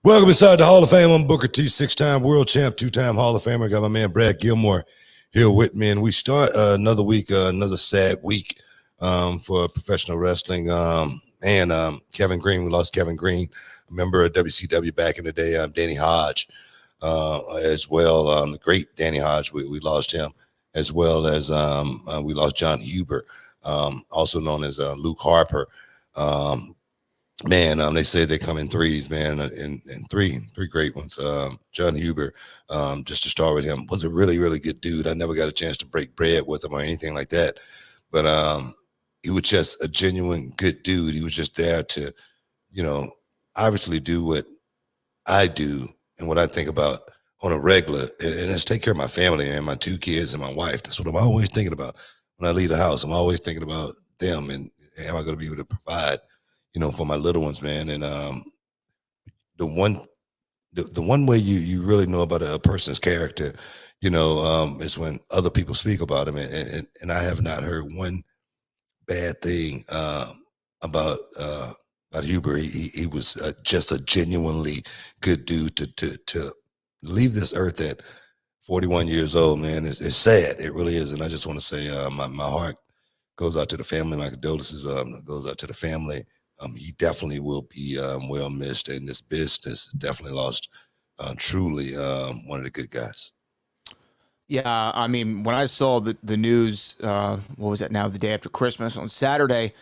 Welcome inside the Hall of Fame. I'm Booker T, six-time world champ, two-time Hall of Famer. Got my man Brad Gilmore here with me, and we start another week, another sad week for professional wrestling. And Kevin Green, we lost Kevin Green, a member of WCW back in the day. Danny Hodge as well, the great Danny Hodge. We lost him, as well as we lost John Huber, also known as Luke Harper. Man, they say they come in threes, man, and three great ones. John Huber, just to start with him, was a really, really good dude. I never got a chance to break bread with him or anything like that, but he was just a genuine good dude. He was just there to, obviously do what I do and what I think about on a regular, and it's take care of my family and my two kids and my wife. That's what I'm always thinking about when I leave the house. I'm always thinking about them and am I going to be able to provide, for my little ones, man. And the one way you really know about a person's character, is when other people speak about him. And I have not heard one bad thing about Huber. He was just a genuinely good dude to leave this earth at 41 years old, man. It's sad. It really is. And I just want to say my heart goes out to the family. My condolences goes out to the family. He definitely will be well missed, and this business definitely lost truly one of the good guys. Yeah, I mean, when I saw the news, what was that now, the day after Christmas on Saturday,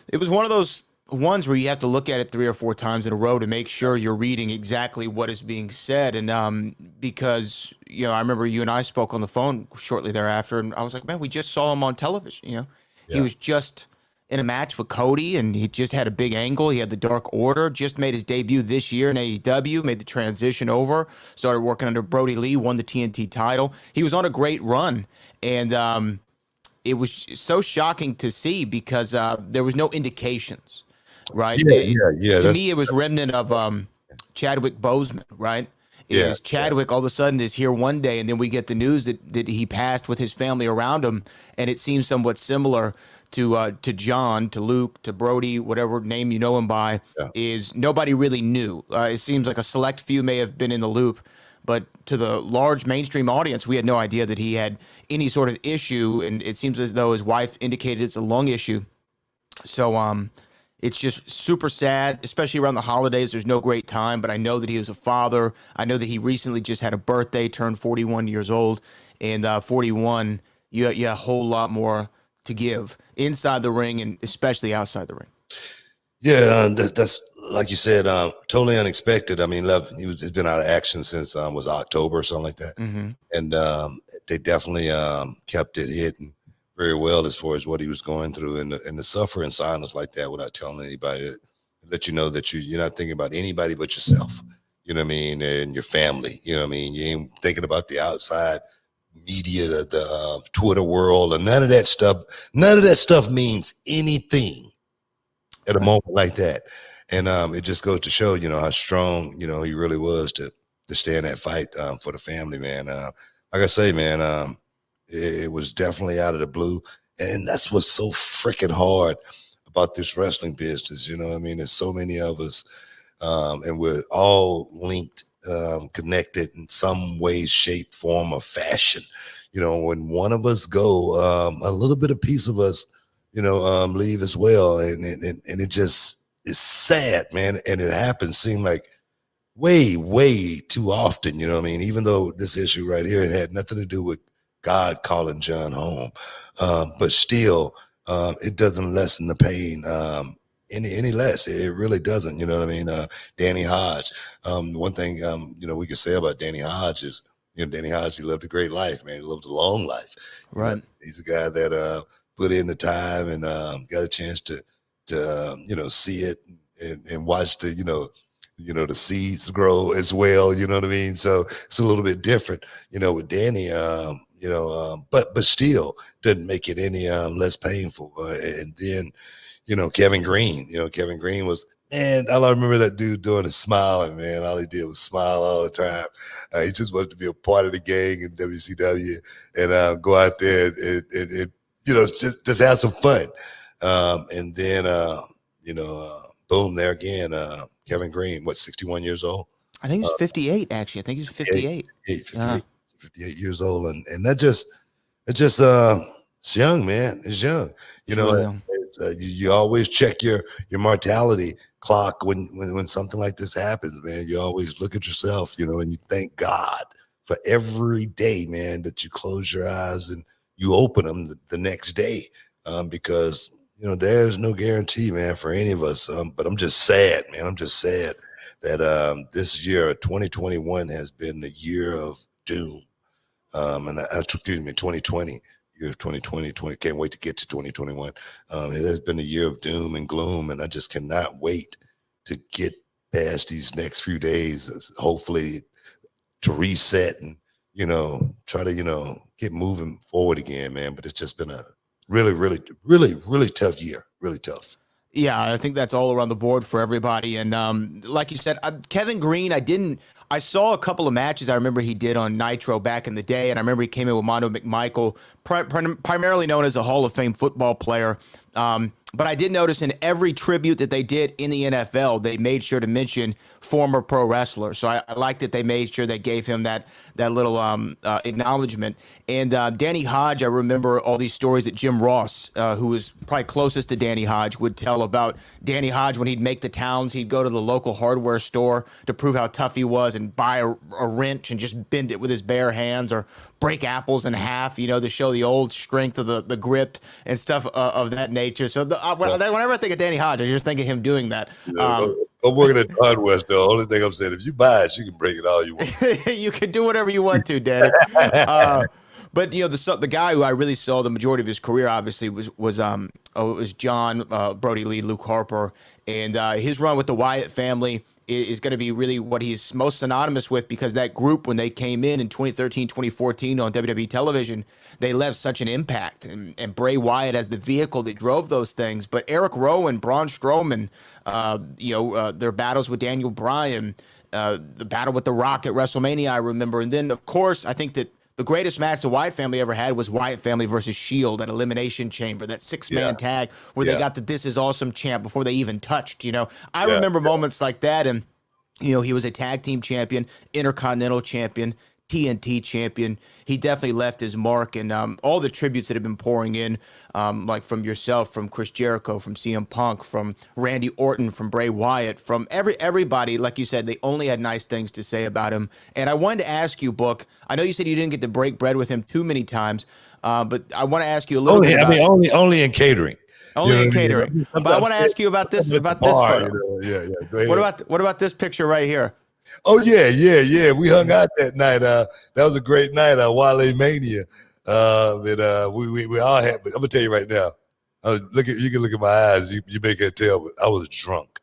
it was one of those ones where you have to look at it 3 or 4 times in a row to make sure you're reading exactly what is being said. And because, I remember you and I spoke on the phone shortly thereafter, and I was like, man, we just saw him on television, Yeah. He was just in a match with Cody, and he just had a big angle. He had the Dark Order, just made his debut this year in AEW, made the transition over, started working under Brodie Lee, won the TNT title. He was on a great run, and it was so shocking to see because there was no indications, right? Yeah. To me, it was remnant of Chadwick Boseman, right? Is Chadwick all of a sudden is here one day, and then we get the news that he passed with his family around him, and it seems somewhat similar to John, to Luke, to Brodie, whatever name you know him by, is nobody really knew. It seems like a select few may have been in the loop, but to the large mainstream audience, we had no idea that he had any sort of issue, and it seems as though his wife indicated it's a lung issue. So it's just super sad, especially around the holidays. There's no great time, but I know that he was a father. I know that he recently just had a birthday, turned 41 years old, and 41, you have a whole lot more to give inside the ring and especially outside the ring. Yeah, that's like you said, totally unexpected. I mean, he's been out of action since was October or something like that, and they definitely kept it hidden very well as far as what he was going through, and the suffer in silence like that without telling anybody, let you know that you're not thinking about anybody but yourself. You know what I mean, and your family. You know what I mean. You ain't thinking about the outside media, the Twitter world, and none of that stuff. None of that stuff means anything at a moment like that. And it just goes to show, how strong, he really was to stay in that fight for the family, man. Like I say, man, it was definitely out of the blue. And that's what's so freaking hard about this wrestling business. You know what I mean? There's so many of us, and we're all linked, connected in some way, shape, form, or fashion. When one of us go, a little bit of piece of us, leave as well. And it just is sad, man. And it happens, seem like way, way too often. You know what I mean? Even though this issue right here, it had nothing to do with God calling John home. But still, it doesn't lessen the pain any less. It really doesn't. You know what I mean? Danny Hodge. One thing, we could say about Danny Hodge is, Danny Hodge, he lived a great life, man. He lived a long life. Right. He's a guy that put in the time and got a chance to see it and watch the, the seeds grow as well. You know what I mean? So it's a little bit different, with Danny, but still doesn't make it any less painful. And then, Kevin Green, Kevin Green was, man, I remember that dude doing is smiling, man. All he did was smile all the time. He just wanted to be a part of the gang in WCW and go out there and just have some fun. And then, boom, there again, Kevin Green, 61 years old? I think he's 58. Actually, I think he's 58. 58 years old, and it's just it's young, man. It's young. You He's know, really young. you always check your mortality clock when something like this happens, man. You always look at yourself, and you thank God for every day, man, that you close your eyes and you open them the next day, because there's no guarantee, man, for any of us. But I'm just sad, man. I'm just sad that this year, 2021, has been the year of doom. And excuse me, 2020, year of 2020, can't wait to get to 2021. It has been a year of doom and gloom, and I just cannot wait to get past these next few days, hopefully to reset and, try to, get moving forward again, man. But it's just been a really, really, really, really tough year, really tough. Yeah, I think that's all around the board for everybody. And like you said, Kevin Green, I saw a couple of matches I remember he did on Nitro back in the day, and I remember he came in with Mondo McMichael, primarily known as a Hall of Fame football player. But I did notice in every tribute that they did in the NFL, they made sure to mention former pro wrestler. So I like that they made sure they gave him that little acknowledgement. And Danny Hodge, I remember all these stories that Jim Ross, who was probably closest to Danny Hodge, would tell about Danny Hodge when he'd make the towns. He'd go to the local hardware store to prove how tough he was and buy a wrench and just bend it with his bare hands, or break apples in half, to show the old strength of the grip and stuff of that nature. So whenever I think of Danny Hodge, I just think of him doing that. I'm working at Hardwest, though. Only thing I'm saying, if you buy it, you can break it all you want. You can do whatever you want to, Danny. But the guy who I really saw the majority of his career, obviously, was John Brodie Lee, Luke Harper, and his run with the Wyatt family is going to be really what he's most synonymous with, because that group, when they came in 2013, 2014 on WWE television, they left such an impact, and Bray Wyatt as the vehicle that drove those things. But Eric Rowan, Braun Strowman, their battles with Daniel Bryan, the battle with The Rock at WrestleMania, I remember. And then, of course, I think that the greatest match the Wyatt family ever had was Wyatt family versus Shield at Elimination Chamber, that 6-man tag where they got the This Is Awesome chant before they even touched. I remember moments like that. And, he was a tag team champion, Intercontinental champion, TNT champion. He definitely left his mark, and all the tributes that have been pouring in, like from yourself, from Chris Jericho, from CM Punk, from Randy Orton, from Bray Wyatt, from everybody, like you said, they only had nice things to say about him. And I wanted to ask you, Book, I know you said you didn't get to break bread with him too many times, but I want to ask you a little bit about, only in catering. Only in catering. But I want to ask you about this photo. Yeah. Go ahead. What about this picture right here? Oh yeah. We hung out that night. That was a great night. Wale Mania. And we all had. But I'm gonna tell you right now. You can look at my eyes. You may can't tell, but I was drunk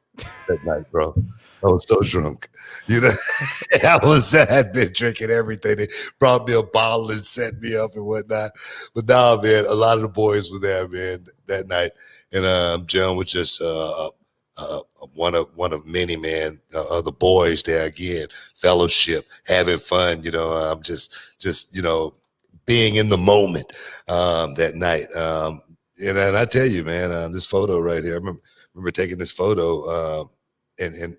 that night, bro. I was so drunk. I had been drinking everything. They brought me a bottle and set me up and whatnot. But now, man, a lot of the boys were there, man, that night. And John was just one of many, man, other boys there again, fellowship, having fun. I'm just being in the moment that night. And I tell you, man, this photo right here. I remember taking this photo, and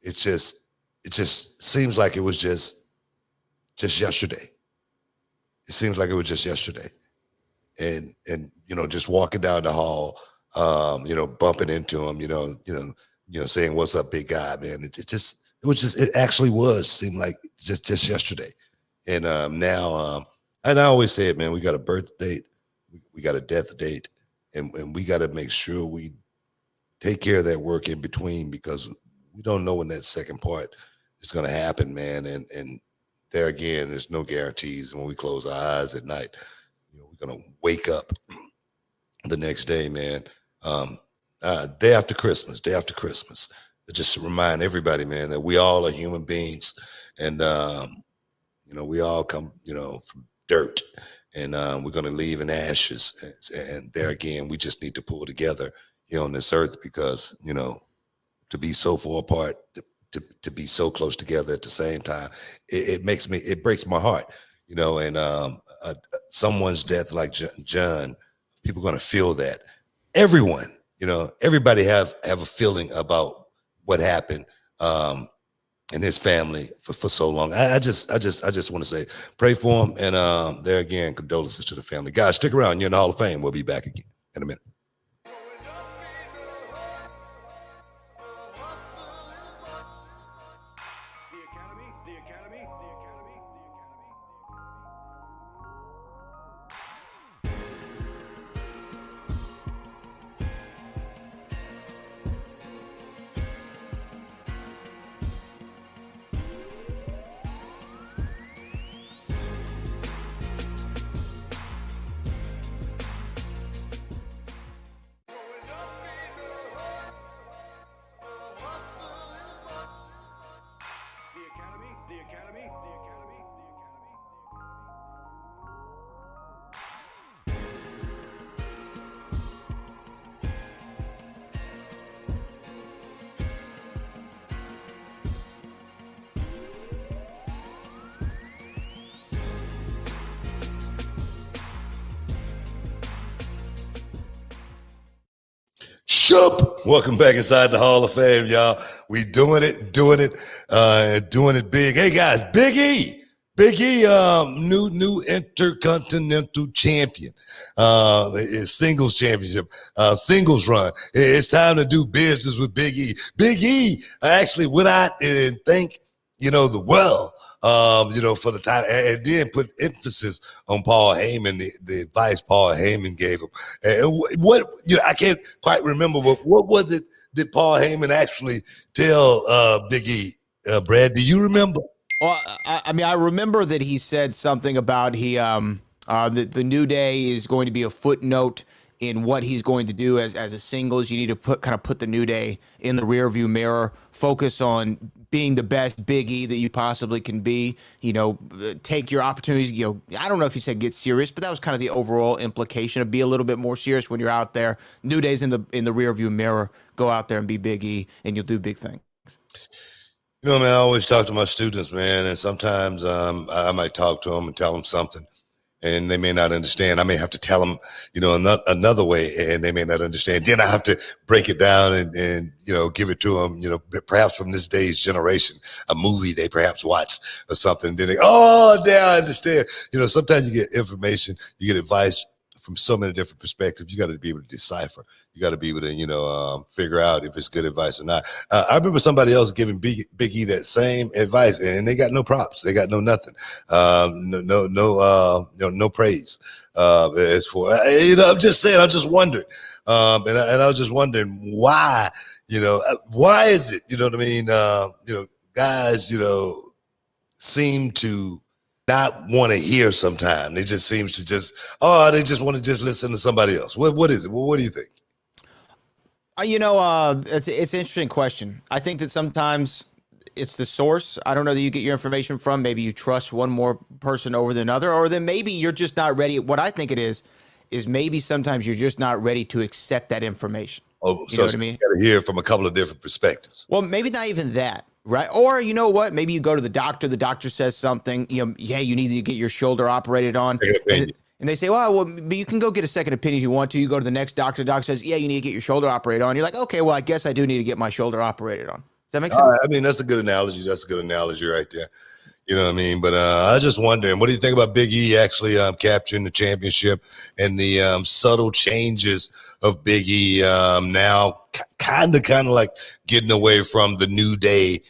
it just seems like it was just yesterday. It seems like it was just yesterday, and just walking down the hall, bumping into him, saying what's up, big guy, man. It actually seemed like just yesterday, and now, and I always say it, man. We got a birth date, we got a death date, and we got to make sure we take care of that work in between, because we don't know when that second part is going to happen, man. And there again, there's no guarantees. When we close our eyes at night, we're going to wake up the next day, man. Day after Christmas, to just remind everybody, man, that we all are human beings, and we all come, from dirt, and we're going to leave in ashes. And there again, we just need to pull together here on this earth, because to be so far apart, to be so close together at the same time, it breaks my heart, and someone's death like John, people are going to feel that. Everyone, everybody have a feeling about what happened. and his family for so long. I just want to say, pray for him, and there again, condolences to the family. Guys, stick around. You're in the Hall of Fame. We'll be back again in a minute. Shup! Welcome back inside the Hall of Fame, y'all. We doing it big. Hey guys, Big E, new intercontinental champion, singles championship, singles run. It's time to do business with Big E. Big E actually went out and thanked the world, for the title, and then put emphasis on Paul Heyman, the advice Paul Heyman gave him. What I can't quite remember, but what was it that Paul Heyman actually tell Big E? Brad, do you remember? Well, I remember that he said something about the New Day is going to be a footnote in what he's going to do as a singles. You need to put the New Day in the rearview mirror, focus on being the best Big E that you possibly can be, take your opportunities, I don't know if he said get serious, but that was kind of the overall implication of be a little bit more serious when you're out there. New Day's in the rearview mirror, go out there and be Big E and you'll do big things. Man, I always talk to my students, man, and sometimes I might talk to them and tell them something, and they may not understand. I may have to tell them, another way, and they may not understand. Then I have to break it down and give it to them, perhaps from this day's generation, a movie they perhaps watched or something. Then now I understand. Sometimes you get information, you get advice from so many different perspectives. You got to be able to decipher. You got to be able to, figure out if it's good advice or not. I remember somebody else giving Big E that same advice, and they got no props. They got no nothing. No praise. As for I'm just saying. I'm just wondering, and I was just wondering why. Why is it? You know what I mean? Guys, seem to not want to hear sometimes. They just seems to they just want to just listen to somebody else. What is it? What do you think? It's an interesting question. I think that sometimes it's the source. I don't know that you get your information from. Maybe you trust one more person over than another, or then maybe you're just not ready. What I think it is maybe sometimes you're just not ready to accept that information. Oh, you know what I mean? You got to hear from a couple of different perspectives. Well, maybe not even that. Right. Or you know what? Maybe you go to the doctor says something, you need to get your shoulder operated on. And they say, well, but you can go get a second opinion if you want to. You go to the next doctor. The doctor says, yeah, you need to get your shoulder operated on. You're like, okay, well, I guess I do need to get my shoulder operated on. Does that make sense? I mean, that's a good analogy. That's a good analogy right there. You know what I mean? But I was just wondering, what do you think about Big E actually capturing the championship and the subtle changes of Big E now kind of like getting away from the New Day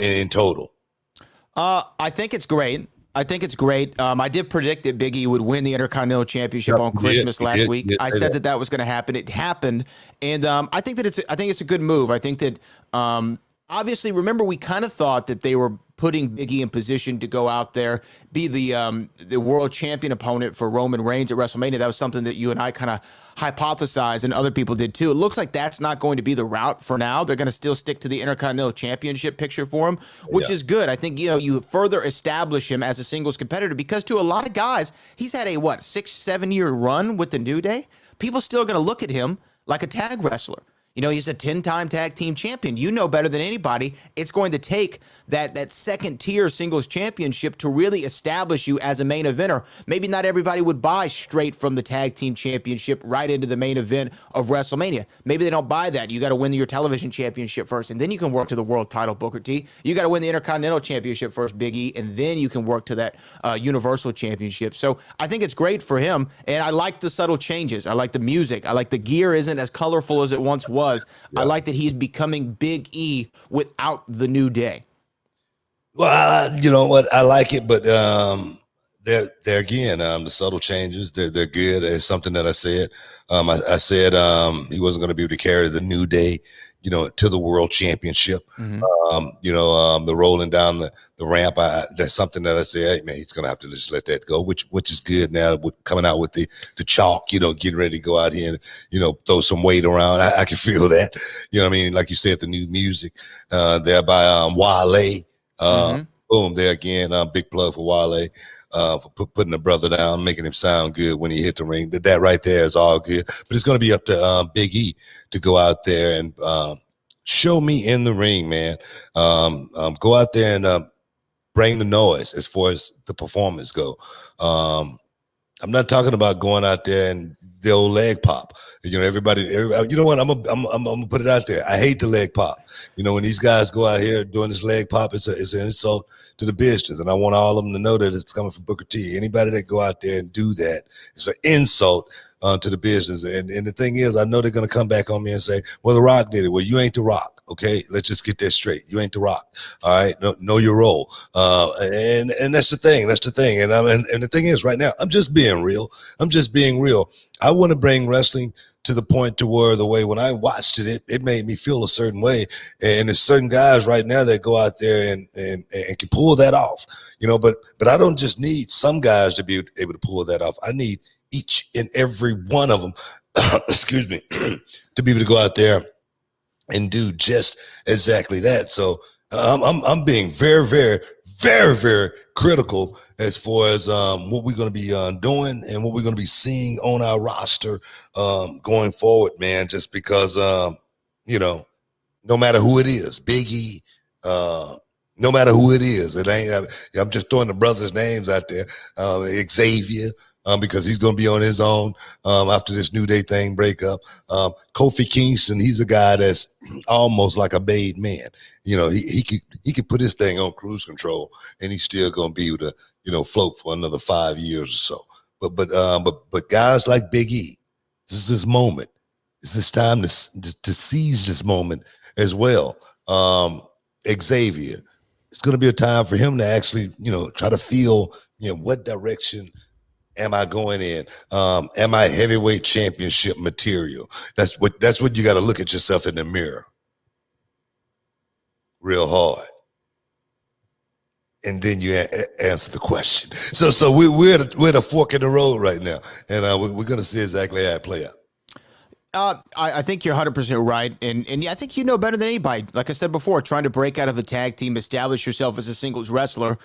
in total? I think it's great. I did predict that Big E would win the Intercontinental Championship on Christmas last week. I said that was going to happen. It happened, and I think that it's a good move. I think that obviously, remember, we kind of thought that they were putting Big E in position to go out there, be the world champion opponent for Roman Reigns at WrestleMania. That was something that you and I kind of hypothesized, and other people did too. It looks like that's not going to be the route for now. They're going to still stick to the Intercontinental Championship picture for him, which is good. I think you further establish him as a singles competitor, because to a lot of guys, he's had a 6-7 year run with the New Day. People still going to look at him like a tag wrestler. You know, he's a 10-time tag team champion. You know better than anybody. It's going to take that second tier singles championship to really establish you as a main eventer. Maybe not everybody would buy straight from the tag team championship right into the main event of WrestleMania. Maybe they don't buy that. You got to win your television championship first, and then you can work to the world title, Booker T. You got to win the Intercontinental Championship first, Big E, and then you can work to that Universal Championship. So I think it's great for him, and I like the subtle changes. I like the music. I like the gear isn't as colorful as it once was. I like that he's becoming Big E without the New Day. Well, you know what? I like it, but there again, the subtle changes, they're good. It's something that I said. I said he wasn't going to be able to carry the New Day, you know, to the World Championship. You know, the rolling down the ramp. That's something that I said, hey, man, he's going to have to just let that go, which is good now. Coming out with the chalk, you know, getting ready to go out here and, you know, throw some weight around. I can feel that. You know what I mean? Like you said, the new music there by Wale. Boom, there again, big plug for Wale for putting the brother down, making him sound good when he hit the ring. That right there is all good. But it's going to be up to Big E to go out there and show me in the ring, man. Go out there and bring the noise as far as the performance go. I'm not talking about going out there and the old leg pop. You know, everybody, you know what? I'm gonna put it out there. I hate the leg pop. You know, when these guys go out here doing this leg pop, it's an insult to the business, and I want all of them to know that it's coming from Booker T. Anybody that go out there and do that, it's an insult to the business. And the thing is, I know they're gonna come back on me and say, "Well, The Rock did it." Well, you ain't The Rock. Okay, let's just get that straight. You ain't The Rock. All right, know your role. And that's the thing. That's the thing. And the thing is, right now, I'm just being real. I want to bring wrestling to the point to where the way when I watched it made me feel a certain way. And there's certain guys right now that go out there and can pull that off, you know, but I don't just need some guys to be able to pull that off. I need each and every one of them, excuse me, to be able to go out there and do just exactly that. So I'm being very, very, very, very critical as far as what we're going to be doing and what we're going to be seeing on our roster going forward, man, just because, you know, no matter who it is, Big E, no matter who it is, it ain't, I'm just throwing the brothers' names out there, Xavier, because he's going to be on his own after this New Day thing breakup. Kofi Kingston, he's a guy that's almost like a made man. You know, he could put his thing on cruise control, and he's still going to be able to, you know, float for another 5 years or so. But guys like Big E, this is this moment. It's this time to seize this moment as well. Xavier, it's going to be a time for him to actually, you know, try to feel, you know, what direction am I going in? Am I heavyweight championship material? That's what you got to look at yourself in the mirror real hard. And then you answer the question. So we're at a fork in the road right now. And we're going to see exactly how it play out. I think you're 100% right. And I think you know better than anybody. Like I said before, trying to break out of a tag team, establish yourself as a singles wrestler,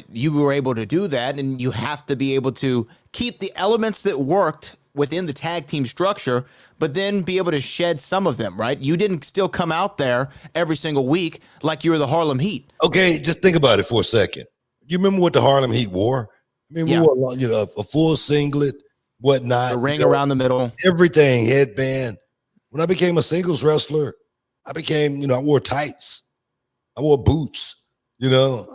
you were able to do that. And you have to be able to keep the elements that worked within the tag team structure, but then be able to shed some of them, right? You didn't still come out there every single week like you were the Harlem Heat. Okay, just think about it for a second. You remember what the Harlem Heat wore? I mean, we wore, you know, a full singlet, whatnot. The ring around the middle. Everything, headband. When I became a singles wrestler, I became, you know, I wore tights. I wore boots. You know,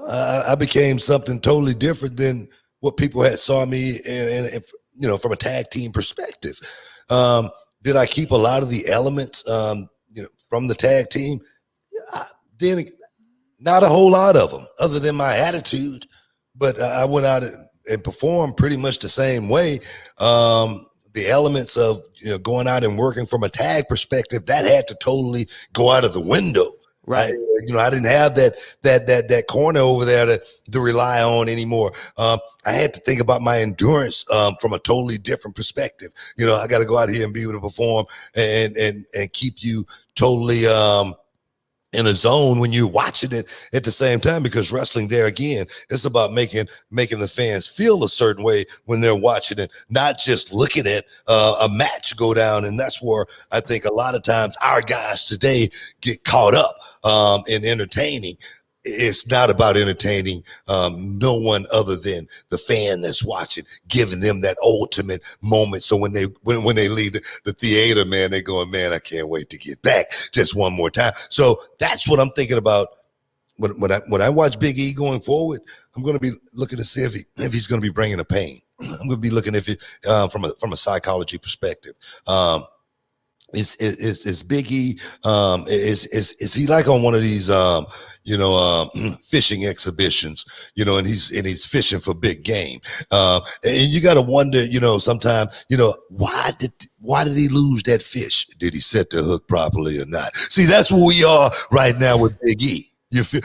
I became something totally different than what people had saw me and you know, from a tag team perspective. Did I keep a lot of the elements, you know, from the tag team? Then not a whole lot of them, other than my attitude. But I went out and performed pretty much the same way. The elements of, you know, going out and working from a tag perspective, that had to totally go out of the window. Right. You know, I didn't have that corner over there to rely on anymore. I had to think about my endurance from a totally different perspective. You know, I got to go out here and be able to perform and keep you totally in a zone when you're watching it at the same time, because wrestling, there again, it's about making the fans feel a certain way when they're watching it, not just looking at a match go down. And that's where I think a lot of times our guys today get caught up in entertaining. It's not about entertaining no one other than the fan that's watching, giving them that ultimate moment. So when they leave the theater, man, they going, man, I can't wait to get back just one more time. So that's what I'm thinking about when I watch Big E going forward. I'm going to be looking to see if he's going to be bringing a pain. I'm going to be looking if it from a psychology perspective. Is Big E is he like on one of these fishing exhibitions, and he's fishing for big game, and you got to wonder, sometimes, why did he lose that fish? Did he set the hook properly or not? See, that's where we are right now with Big E. You feel?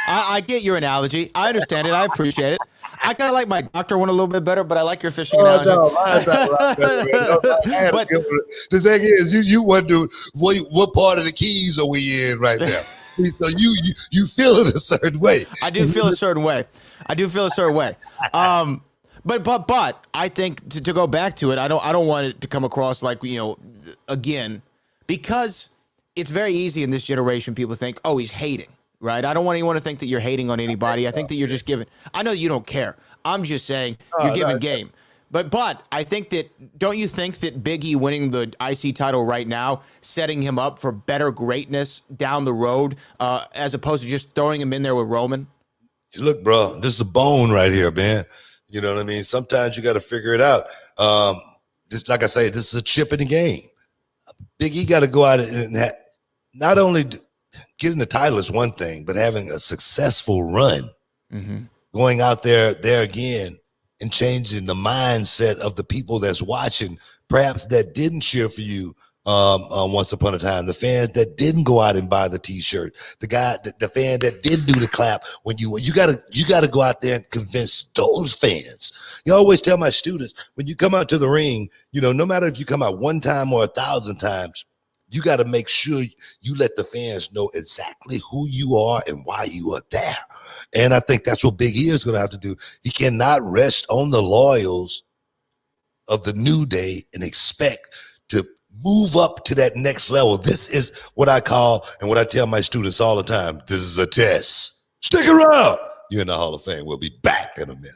I get your analogy. I understand it. I appreciate it. I kind of like my doctor one a little bit better, but I like your fishing analogy. No, but the thing is, you wonder what part of the Keys are we in right now. So you feel it a certain way. I do feel a certain way. But I think to go back to it, I don't want it to come across like, again, because it's very easy in this generation. People think, oh, he's hating. Right. I don't want anyone to think that you're hating on anybody. I think that you're just giving. I know you don't care. I'm just saying you're giving game. But I think that, don't you think that Big E winning the IC title right now, setting him up for better greatness down the road, as opposed to just throwing him in there with Roman? Look, bro, this is a bone right here, man. You know what I mean? Sometimes you got to figure it out. Just like I say, this is a chip in the game. Big E got to go out and not only getting the title is one thing, but having a successful run, going out there again and changing the mindset of the people that's watching, perhaps that didn't cheer for you once upon a time, the fans that didn't go out and buy the T-shirt, the fan that didn't do the clap when you gotta go out there and convince those fans. You always tell my students, when you come out to the ring, no matter if you come out one time or 1,000 times, you got to make sure you let the fans know exactly who you are and why you are there. And I think that's what Big E is going to have to do. He cannot rest on the laurels of the New Day and expect to move up to that next level. This is what I call, and what I tell my students all the time, this is a test. Stick around. You're in the Hall of Fame. We'll be back in a minute.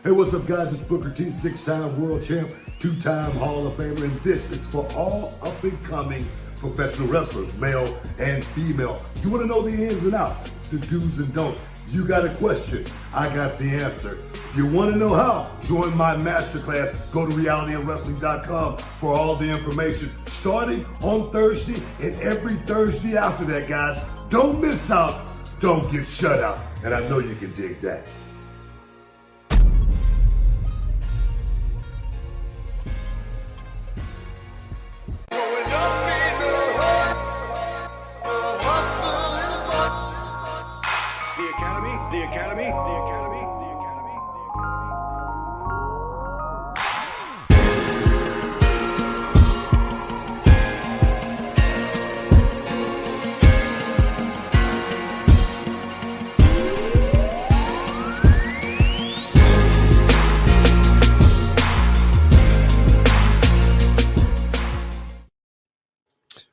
Hey, what's up, guys? It's Booker T, 6-time world champ, 2-time Hall of Famer, and this is for all up-and-coming professional wrestlers, male and female. You want to know the ins and outs, the do's and don'ts. You got a question, I got the answer. If you want to know how, join my masterclass. Go to realityofwrestling.com for all the information, starting on Thursday and every Thursday after that, guys. Don't miss out. Don't get shut out. And I know you can dig that. The Academy.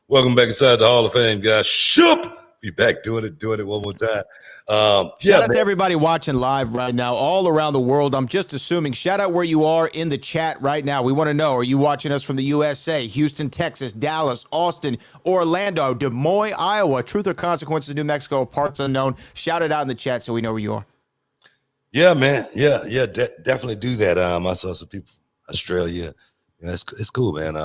Welcome back inside the Hall of Fame, guys. Shoop! Be back doing it one more time. Shout out to everybody watching live right now, all around the world. I'm just assuming, shout out where you are in the chat right now. We want to know, are you watching us from the USA, Houston, Texas, Dallas, Austin, Orlando, Des Moines, Iowa, Truth or Consequences, New Mexico, parts unknown? Shout it out in the chat so we know where you are. Yeah, man. Yeah, definitely do that. I saw some people from Australia. Yeah, it's cool, man.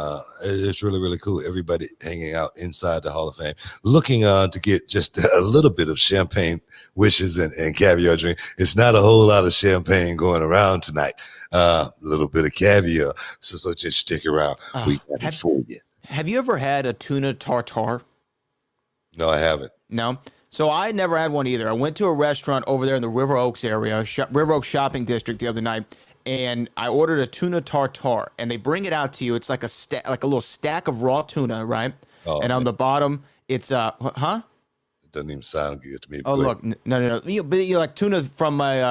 It's really, really cool. Everybody hanging out inside the Hall of Fame, looking to get just a little bit of champagne wishes and caviar drink. It's not a whole lot of champagne going around tonight. A little bit of caviar. So just stick around. We got it for you. Have you ever had a tuna tartare? No, I haven't. No? So I never had one either. I went to a restaurant over there in the River Oaks area, River Oaks Shopping District the other night, and I ordered a tuna tartare, and they bring it out to you. It's like a little stack of raw tuna, right? Oh, and on man. the bottom it's huh? It doesn't even sound good to me. Oh, Go ahead. look, no. But you like tuna from like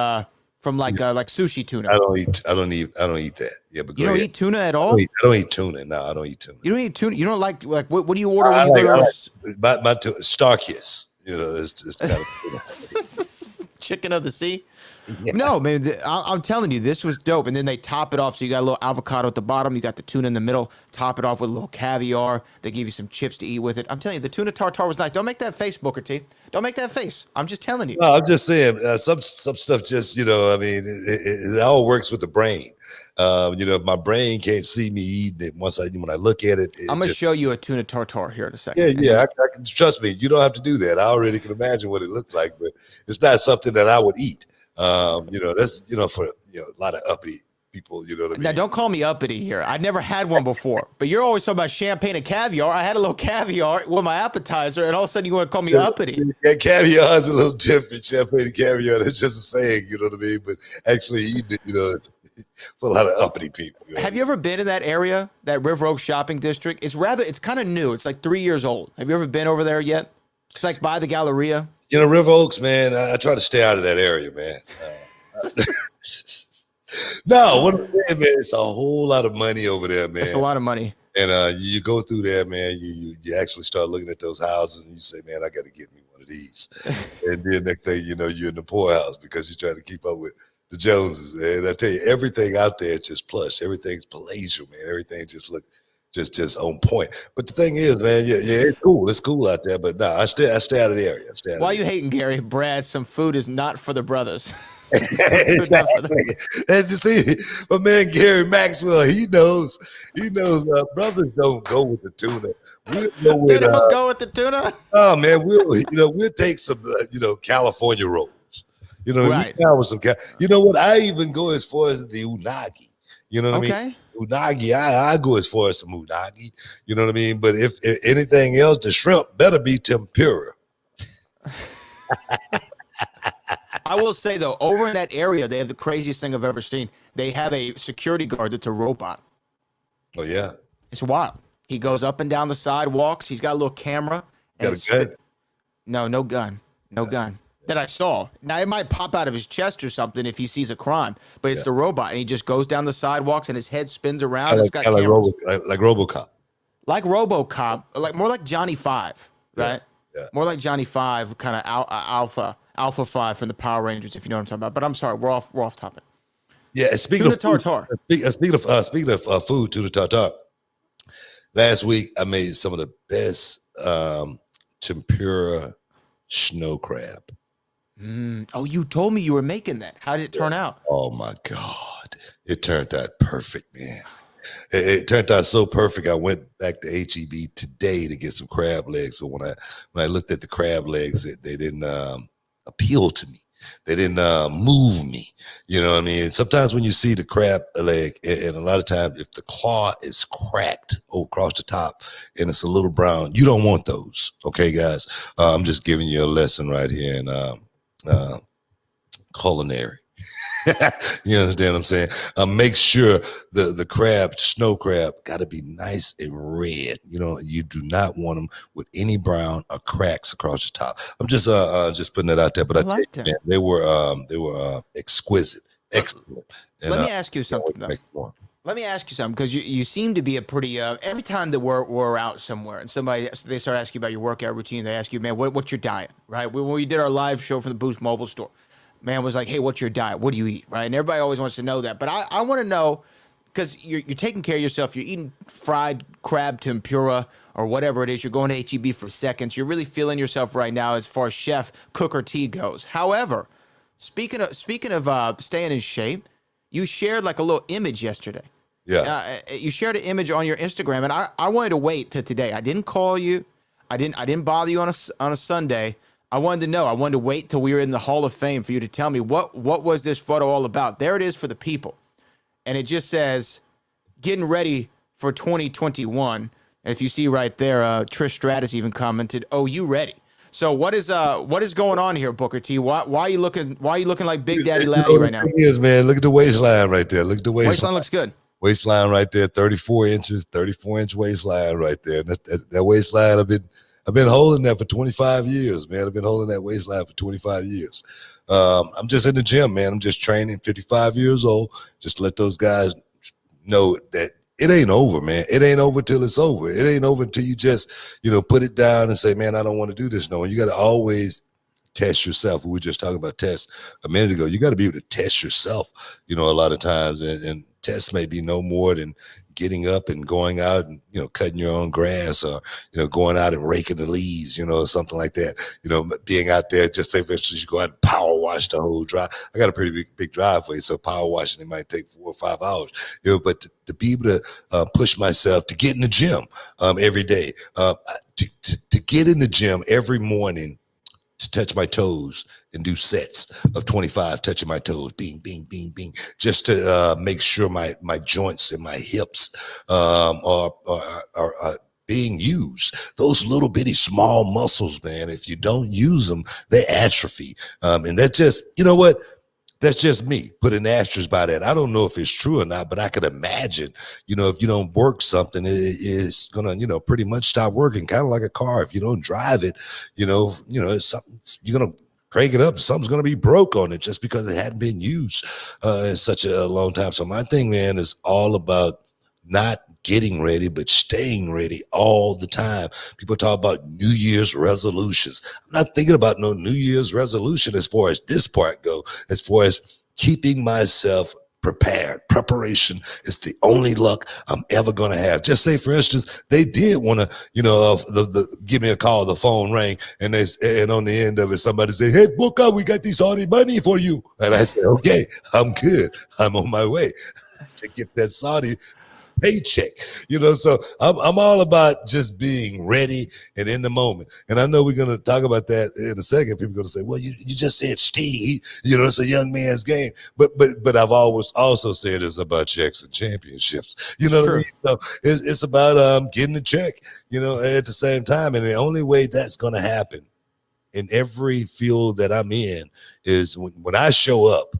sushi tuna. I don't eat that. Yeah, but You go don't ahead. eat tuna at all? I don't eat tuna. No, I don't eat tuna. You don't eat tuna. You don't like what do you order I when you like, go I to like my tuna, Starkiss. You know, it's kind of Chicken of the Sea? yeah. No, man, I'm telling you, this was dope. And then they top it off. So you got a little avocado at the bottom. You got the tuna in the middle. Top it off with a little caviar. They give you some chips to eat with it. I'm telling you, the tuna tartare was nice. Don't make that face, Booker T. Don't make that face. I'm just telling you. No, I'm just saying some stuff just, you know, I mean, it all works with the brain. You know, if my brain can't see me eating it when I look at it, I'm going to show you a tuna tartare here in a yeah, second. yeah, I can trust me. You don't have to do that. I already can imagine what it looked like, but it's not something that I would eat. You know, that's, you know, for, you know, a lot of uppity people, you know what I mean? Now, don't call me uppity here. I never had one before, but you're always talking about champagne and caviar. I had a little caviar with my appetizer, and all of a sudden you want to call me uppity. Yeah, caviar is a little different. Champagne and caviar, that's just a saying, you know what I mean? But actually eating it, you know, it's for a lot of uppity people. You know? Have you ever been in that area, that River Oaks shopping district? It's kind of new. It's like 3 years old. Have you ever been over there yet? It's like by the Galleria. You know, River Oaks, man, I try to stay out of that area, man. No, what I'm saying, man, it's a whole lot of money over there, man. It's a lot of money. And you go through there, man, you actually start looking at those houses and you say, man, I got to get me one of these. And then next thing you know, you're in the poorhouse because you're trying to keep up with the Joneses. And I tell you, everything out there is just plush. Everything's palatial, man. Everything just look just on point. But the thing is, man, yeah, it's cool. It's cool out there. But no, I stay out of the area. Why are you hating, Gary? Brad, some food is not for the brothers. Exactly. And to see my man Gary Maxwell, he knows brothers don't go with the tuna. We'll go with, They don't go with the tuna. oh man, we'll take some California rolls. You know, Right. with some you know what? I even go as far as the unagi. You know what I mean? Okay. Unagi, I go as far as some unagi. You know what I mean? But if anything else, the shrimp better be tempura. I will say though, over in that area, they have the craziest thing I've ever seen. They have a security guard that's a robot. Oh yeah. It's wild. He goes up and down the sidewalks. He's got a little camera. And Got a gun? No gun. No gun. That I saw. Now it might pop out of his chest or something if he sees a crime, but it's the robot, and he just goes down the sidewalks and his head spins around. It's got cameras. Like RoboCop. Like RoboCop, like more like Johnny Five, right? Yeah. More like Johnny Five, kind of Alpha 5 from the Power Rangers, if you know what I'm talking about. But I'm sorry, we're off topic. Yeah, and speaking Tuna of food, tartare. speaking of food, tuna tartare. Last week I made some of the best tempura snow crab. Oh, you told me you were making that. How did it turn out? Oh my God, it turned out perfect, man. It turned out so perfect. I went back to HEB today to get some crab legs. But when I looked at the crab legs, they didn't appeal to me. They didn't move me. You know what I mean? Sometimes when you see the crab leg, and a lot of times if the claw is cracked across the top and it's a little brown, you don't want those. Okay, guys? I'm just giving you a lesson right here in culinary. You understand what I'm saying? Make sure the crab, snow crab, got to be nice and red. You know, you do not want them with any brown or cracks across the top. I'm just putting that out there. But I like tell you, man, they were exquisite, excellent. And, Let me ask you something though. Let me ask you something, because you seem to be a pretty every time that we're out somewhere and they start asking you about your workout routine, they ask you, man, what's your diet, right? When we did our live show from the Boost Mobile store, man was like, hey, what's your diet? What do you eat, right? And everybody always wants to know that, but I want to know, because you're taking care of yourself. You're eating fried crab tempura or whatever it is. You're going to HEB for seconds. You're really feeling yourself right now as far as chef Cooker T goes. However, speaking of staying in shape, you shared like a little image yesterday. Yeah. You shared an image on your Instagram, and I wanted to wait till today. I didn't call you. I didn't bother you on a Sunday. I wanted to know. I wanted to wait till we were in the Hall of Fame for you to tell me what was this photo all about. There it is for the people, and it just says, "Getting ready for 2021." And if you see right there, Trish Stratus even commented, "Oh, you ready?" So what is going on here, Booker T? Why are you looking like Big Daddy Laddie right now? Is, man, look at the waistline right there. Look at the waistline. Waistline looks good. waistline right there, 34 inches, 34-inch waistline right there. And that waistline, I've been holding that for 25 years, man. I've been holding that waistline for 25 years. I'm just in the gym, man. I'm just training, 55 years old. Just to let those guys know that it ain't over, man. It ain't over till it's over. It ain't over until you just, put it down and say, man, I don't want to do this no more. You got to always test yourself. We were just talking about tests a minute ago. You got to be able to test yourself, a lot of times. And tests may be no more than getting up and going out and, cutting your own grass, or, going out and raking the leaves, or something like that. Being out there, just say, for instance, you go out and power wash the whole drive. I got a pretty big driveway, so power washing, it might take 4 or 5 hours, but to be able to push myself to get in the gym every day, to get in the gym every morning, to touch my toes and do sets of 25, touching my toes, bing, bing, bing, bing, just to make sure my joints and my hips are being used. Those little bitty small muscles, man, if you don't use them, they atrophy. And that just, that's just me. Put an asterisk by that. I don't know if it's true or not, but I could imagine, if you don't work something, it's gonna, pretty much stop working. Kind of like a car. If you don't drive it, it's something, you're gonna crank it up. Something's gonna be broke on it just because it hadn't been used in such a long time. So my thing, man, is all about not getting ready, but staying ready all the time. People talk about New Year's resolutions. I'm not thinking about no New Year's resolution as far as this part go, as far as keeping myself prepared. Preparation is the only luck I'm ever going to have. Just say, for instance, they did want to, give me a call, the phone rang, and on the end of it, somebody said, hey, Booker, we got this Saudi money for you. And I said, okay, I'm good. I'm on my way to get that Saudi paycheck, so I'm all about just being ready and in the moment. And I know we're going to talk about that in a second. People are going to say, well, you just said Steve, it's a young man's game. But I've always also said it's about checks and championships. You know what I mean? So it's about getting a check, at the same time. And the only way that's going to happen in every field that I'm in is when I show up,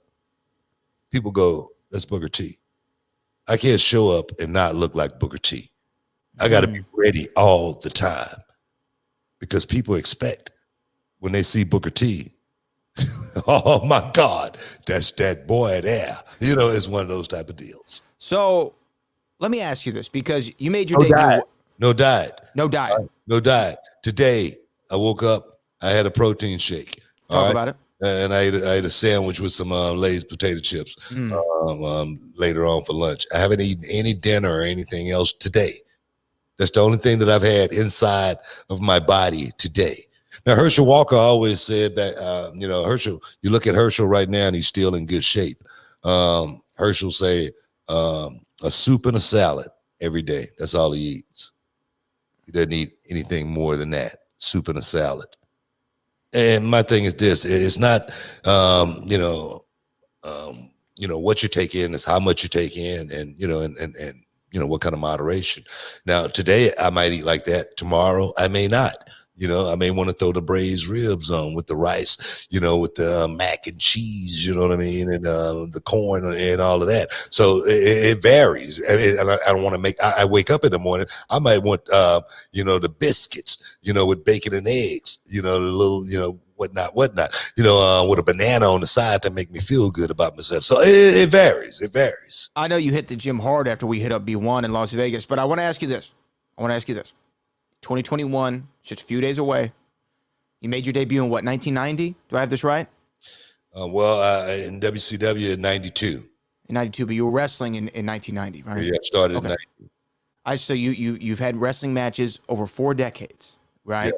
people go, that's Booker T. I can't show up and not look like Booker T. I got to be ready all the time because people expect when they see Booker T, oh my God, that's that boy there. It's one of those type of deals. So let me ask you this, because you made your debut. No diet. No diet. No diet. Today, I woke up, I had a protein shake. Talk about it. And I ate a sandwich with some Lay's potato chips later on for lunch. I haven't eaten any dinner or anything else today. That's the only thing that I've had inside of my body today. Now, Herschel Walker always said that, Herschel, you look at Herschel right now and he's still in good shape. Herschel say a soup and a salad every day. That's all he eats. He doesn't eat anything more than that, soup and a salad. And my thing is this: it's not, what you take in, is how much you take in, and what kind of moderation. Now, today I might eat like that. Tomorrow I may not. I may want to throw the braised ribs on with the rice, with the mac and cheese, you know what I mean, and the corn and all of that. So it varies. And I don't want to make. I wake up in the morning, I might want, the biscuits, with bacon and eggs, the little, whatnot, with a banana on the side to make me feel good about myself. So it varies. It varies. I know you hit the gym hard after we hit up B1 in Las Vegas, but I want to ask you this. 2021, just a few days away. You made your debut in what, 1990? Do I have this right? In WCW in 92. In 92, but you were wrestling in 1990, right? Yeah, I started in 90. So you've had wrestling matches over 4 decades, right?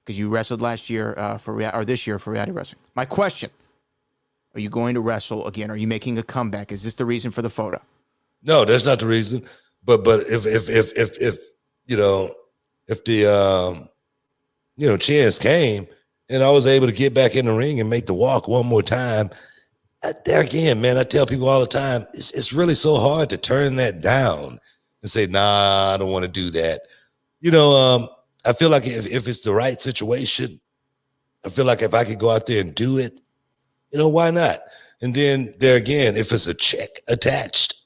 Because you wrestled last year this year for Reality Wrestling. My question: are you going to wrestle again? Are you making a comeback? Is this the reason for the photo? No, that's not the reason. But if the chance came and I was able to get back in the ring and make the walk one more time, there again, man, I tell people all the time, it's really so hard to turn that down and say, nah, I don't want to do that. I feel like if it's the right situation, I feel like if I could go out there and do it, why not? And then there again, if it's a check attached,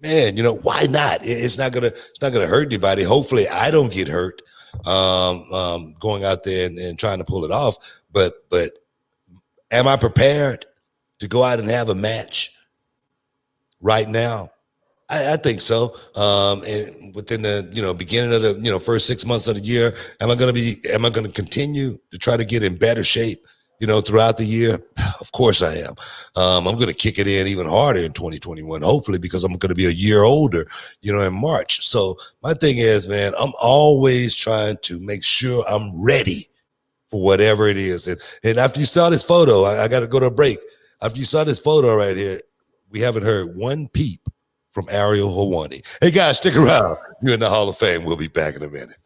man, why not? It's not gonna hurt anybody. Hopefully, I don't get hurt going out there and trying to pull it off. But am I prepared to go out and have a match right now? I think so. And within the beginning of the first 6 months of the year, am I going to continue to try to get in better shape throughout the year? Of course I am. I'm going to kick it in even harder in 2021, hopefully, because I'm going to be a year older in March. So my thing is, man, I'm always trying to make sure I'm ready for whatever it is. And after you saw this photo, I got to go to a break. After you saw this photo right here, we haven't heard one peep from Ariel Helwani. Hey guys, stick around. You're in the Hall of Fame. We'll be back in a minute.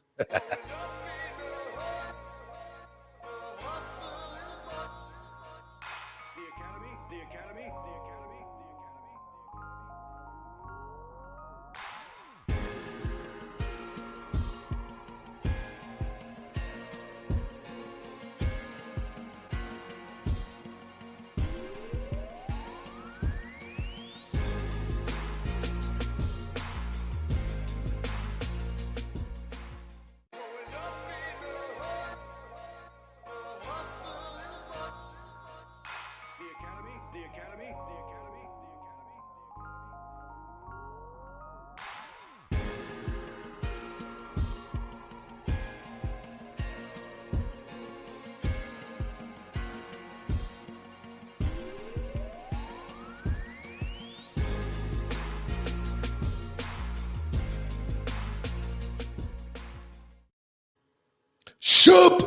Shoop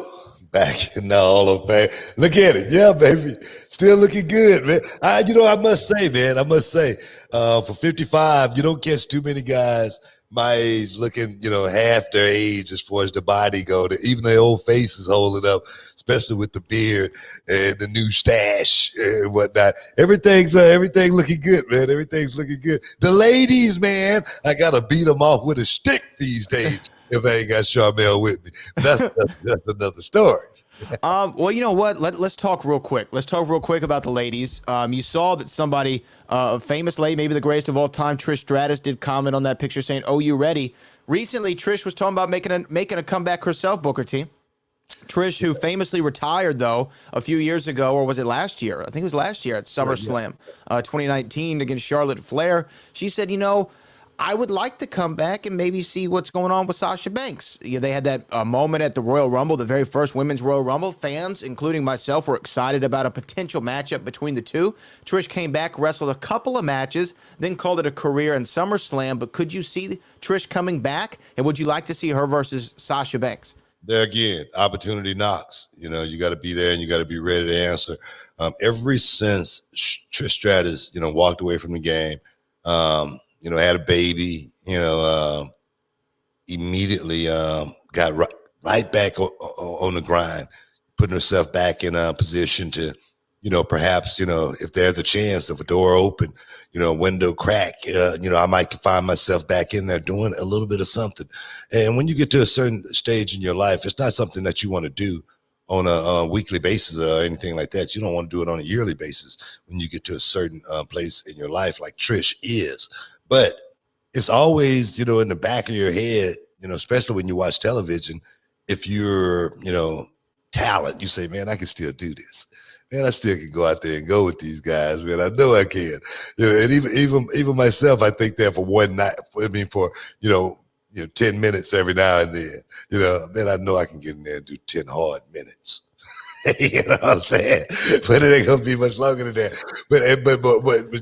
back in the Hall of Fame. Look at it. Yeah, baby. Still looking good, man. I must say, for 55, you don't catch too many guys my age looking, half their age as far as the body go. Even the old face is holding up, especially with the beard and the new stash and whatnot. Everything's looking good, man. Everything's looking good. The ladies, man, I got to beat them off with a stick these days. If I ain't got Charmel with me. That's another story. Well, you know what? Let's talk real quick. Let's talk real quick about the ladies. You saw that somebody, a famous lady, maybe the greatest of all time, Trish Stratus, did comment on that picture saying, "Oh, you ready?" Recently, Trish was talking about making a comeback herself, Booker T. Trish, who famously retired, though, a few years ago, or was it last year? I think it was last year at SummerSlam 2019 against Charlotte Flair. She said, I would like to come back and maybe see what's going on with Sasha Banks. They had that moment at the Royal Rumble, the very first Women's Royal Rumble. Fans, including myself, were excited about a potential matchup between the two. Trish came back, wrestled a couple of matches, then called it a career in SummerSlam. But could you see Trish coming back? And would you like to see her versus Sasha Banks? There again, opportunity knocks. You got to be there and you got to be ready to answer. Ever since Trish Stratus, walked away from the game, had a baby, immediately got right back on the grind, putting herself back in a position to, perhaps, if there's a chance of a door open, a window crack, I might find myself back in there doing a little bit of something. And when you get to a certain stage in your life, it's not something that you want to do on a weekly basis or anything like that. You don't want to do it on a yearly basis when you get to a certain place in your life like Trish is. But it's always, in the back of your head, especially when you watch television, if you're, talent, you say, man, I can still do this. Man, I still can go out there and go with these guys, man. I know I can. And even myself, I think that for one night, for 10 minutes every now and then, man, I know I can get in there and do 10 hard minutes. You know what I'm saying? But it ain't gonna be much longer than that. But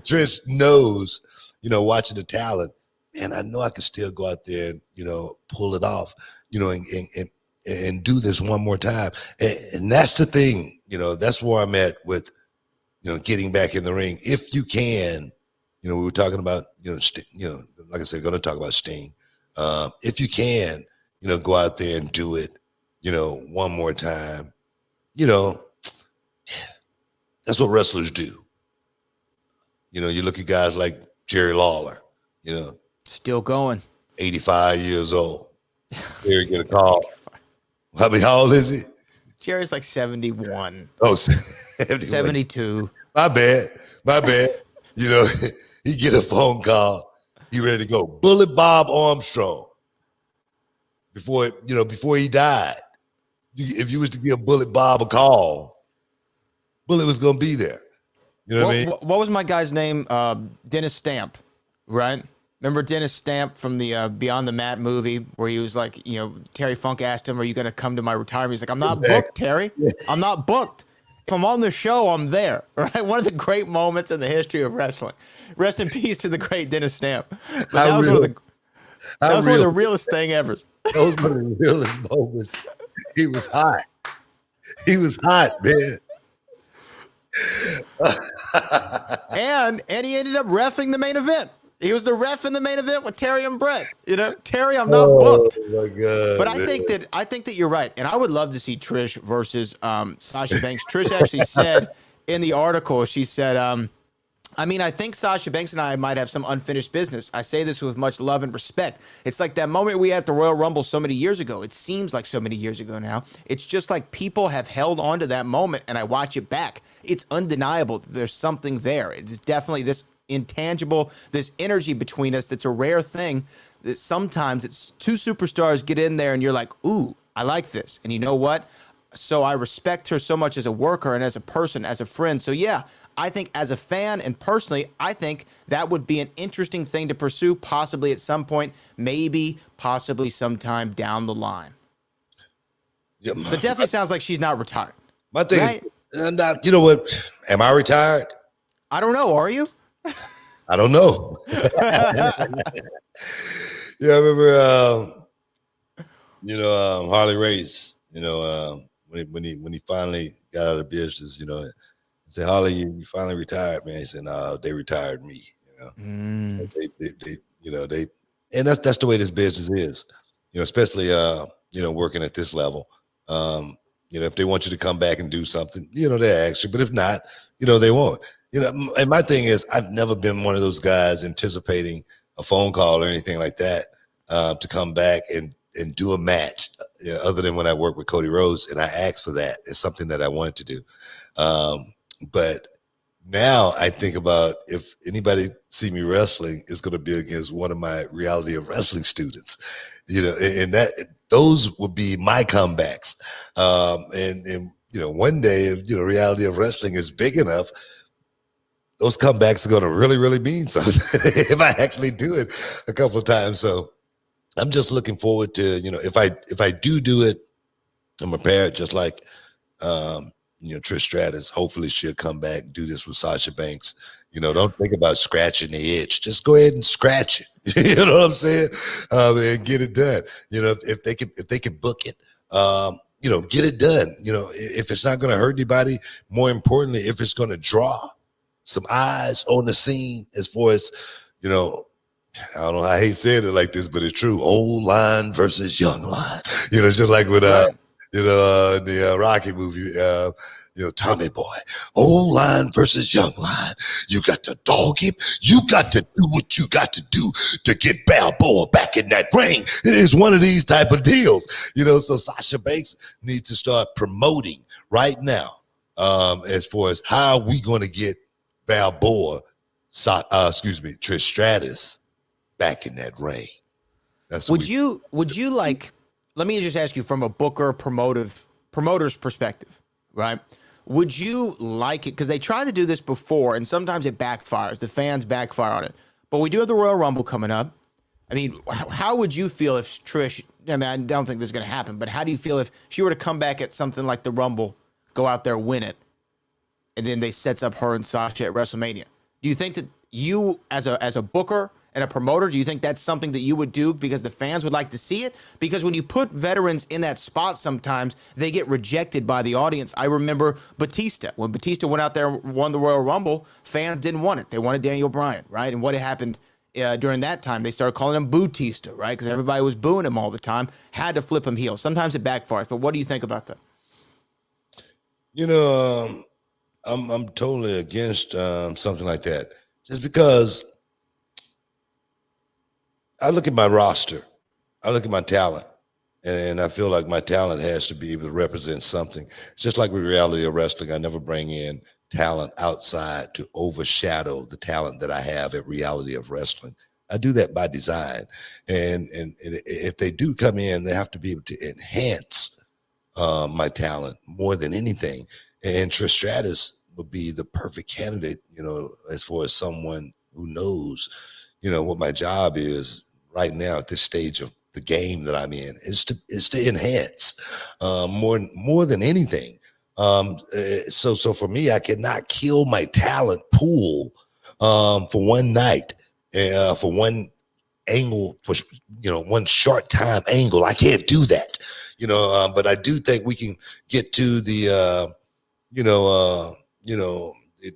Trish knows, watching the talent, and I know I can still go out there and, pull it off, and do this one more time. And that's the thing, that's where I'm at with, getting back in the ring. If you can, we were talking about, like I said, going to talk about Sting. If you can, go out there and do it, one more time, that's what wrestlers do. You look at guys like Jerry Lawler, still going, 85 years old. Jerry get a call. How old is he? Jerry's like 71. Oh, 72. My bad. He get a phone call. He ready to go. Bullet Bob Armstrong. Before he died. If you was to give Bullet Bob a call, Bullet was gonna be there. You know what I mean? What was my guy's name? Dennis Stamp, right? Remember Dennis Stamp from the Beyond the Mat movie where he was like, Terry Funk asked him, "Are you going to come to my retirement?" He's like, "I'm not booked, Terry. I'm not booked. If I'm on the show, I'm there." Right? One of the great moments in the history of wrestling. Rest in peace to the great Dennis Stamp. But that was one of the realest thing ever. Those were the realest moments. He was hot. He was hot, man. and he ended up reffing the main event. He was the ref in the main event with Terry and Brett. Terry, I'm not booked. Oh my God! But I think that you're right, and I would love to see Trish versus Sasha Banks. Trish actually said in the article, she said, I think Sasha Banks and I might have some unfinished business. I say this with much love and respect. It's like that moment we had at the Royal Rumble so many years ago. It seems like so many years ago now. It's just like people have held on to that moment, and I watch it back. It's undeniable. There's something there. It's definitely this intangible, this energy between us that's a rare thing that sometimes it's two superstars get in there and you're like, ooh, I like this. And you know what? So I respect her so much as a worker and as a person, as a friend. So yeah, I think as a fan and personally, I think that would be an interesting thing to pursue, possibly at some point, maybe, possibly sometime down the line. Yeah, so it definitely sounds like she's not retired. My thing is, you know what? Am I retired? I don't know. Are you? I don't know. I remember, Harley Race, when he finally got out of business, I said, "Harley, you finally retired, man." He said, "No, they retired me." They and that's the way this business is, especially working at this level. If they want you to come back and do something, they ask you, but if not, they won't. And my thing is, I've never been one of those guys anticipating a phone call or anything like that to come back and do a match, other than when I worked with Cody Rhodes, and I asked for that. It's something that I wanted to do. But now I think about, if anybody see me wrestling, it's going to be against one of my Reality of Wrestling students, and those would be my comebacks. And one day, if Reality of Wrestling is big enough, those comebacks are going to really, really mean something if I actually do it a couple of times. So I'm just looking forward to, if I do it, I'm prepared, just like, Trish Stratus. Hopefully she'll come back and do this with Sasha Banks. Don't think about scratching the itch. Just go ahead and scratch it. You know what I'm saying? And get it done. If they can book it, get it done. If it's not going to hurt anybody, more importantly, if it's going to draw some eyes on the scene, as far as, I don't know, I hate saying it like this, but it's true. Old line versus young line. Just like with the Rocky movie, Tommy Boy, old line versus young line. You got to dog him. You got to do what you got to do to get Balboa back in that ring. It is one of these type of deals, so Sasha Banks needs to start promoting right now, as far as how we going to get Balboa, Trish Stratus back in that ring. Would you like, let me just ask you from a booker promoter's perspective, right? Would you like it? Because they tried to do this before, and sometimes it backfires. The fans backfire on it. But we do have the Royal Rumble coming up. I mean, how would you feel if Trish, I don't think this is going to happen, but how do you feel if she were to come back at something like the Rumble, go out there, win it, and then they sets up her and Sasha at WrestleMania? Do you think that you, as a booker and a promoter, do you think that's something that you would do because the fans would like to see it? Because when you put veterans in that spot, sometimes they get rejected by the audience. I remember Batista. When Batista went out there and won the Royal Rumble, fans didn't want it. They wanted Daniel Bryan, right? And what happened during that time? They started calling him Bootista, right? Because everybody was booing him all the time. Had to flip him heel. Sometimes it backfires. But what do you think about that? I'm totally against something like that. Just because I look at my roster, I look at my talent, and I feel like my talent has to be able to represent something. It's just like with Reality of Wrestling. I never bring in talent outside to overshadow the talent that I have at Reality of Wrestling. I do that by design. And if they do come in, they have to be able to enhance my talent more than anything. And Trish Stratus would be the perfect candidate, as far as someone who knows, what my job is right now at this stage of the game that I'm in is to enhance more than anything. So for me, I cannot kill my talent pool for one night, for one angle, for one short time angle. I can't do that, but I do think we can get to the the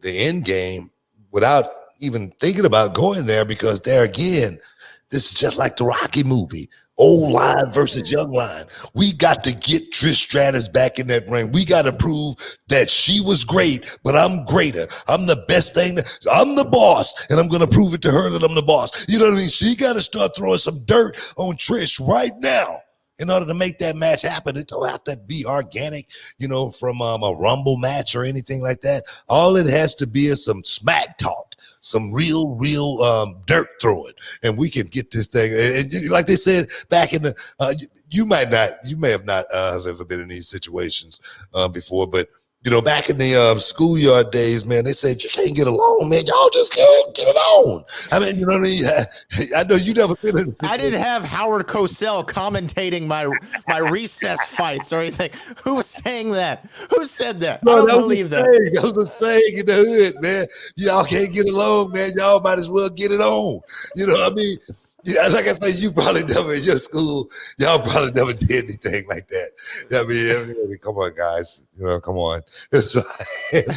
end game without even thinking about going there, because there again, this is just like the Rocky movie. Old line versus young line. We got to get Trish Stratus back in that ring. We got to prove that she was great, but I'm greater. I'm the best thing. I'm the boss, and I'm going to prove it to her that I'm the boss. You know what I mean? She got to start throwing some dirt on Trish right now in order to make that match happen. It don't have to be organic, from a Rumble match or anything like that. All it has to be is some smack talk, some real dirt throwing, and we can get this thing. And like they said back in the, you may have not have ever been in these situations before, but back in the schoolyard days, man, they said, you can't get along, man. Y'all just can't get it on. I mean, you know what I mean? I know you never been in a situation. I didn't have Howard Cosell commentating my recess fights or anything. Who was saying that? Who said that? No, I don't believe that. That was a saying in the hood, man. Y'all can't get along, man. Y'all might as well get it on. You know what I mean? Yeah, like I say, you probably never in your school, y'all probably never did anything like that. I mean, come on, guys. Come on. It's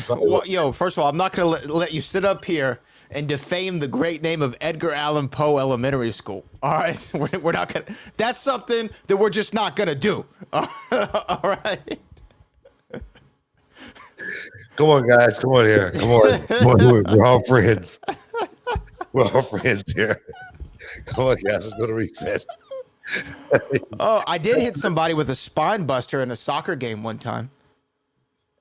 fine. Well, first of all, I'm not going to let you sit up here and defame the great name of Edgar Allan Poe Elementary School. All right? We're not going to. That's something that we're just not going to do. All right? Come on, guys. Come on here. Come on. We're all friends. We're all friends here. Come on, guys, let's go to recess. Oh, I did hit somebody with a spine buster in a soccer game one time.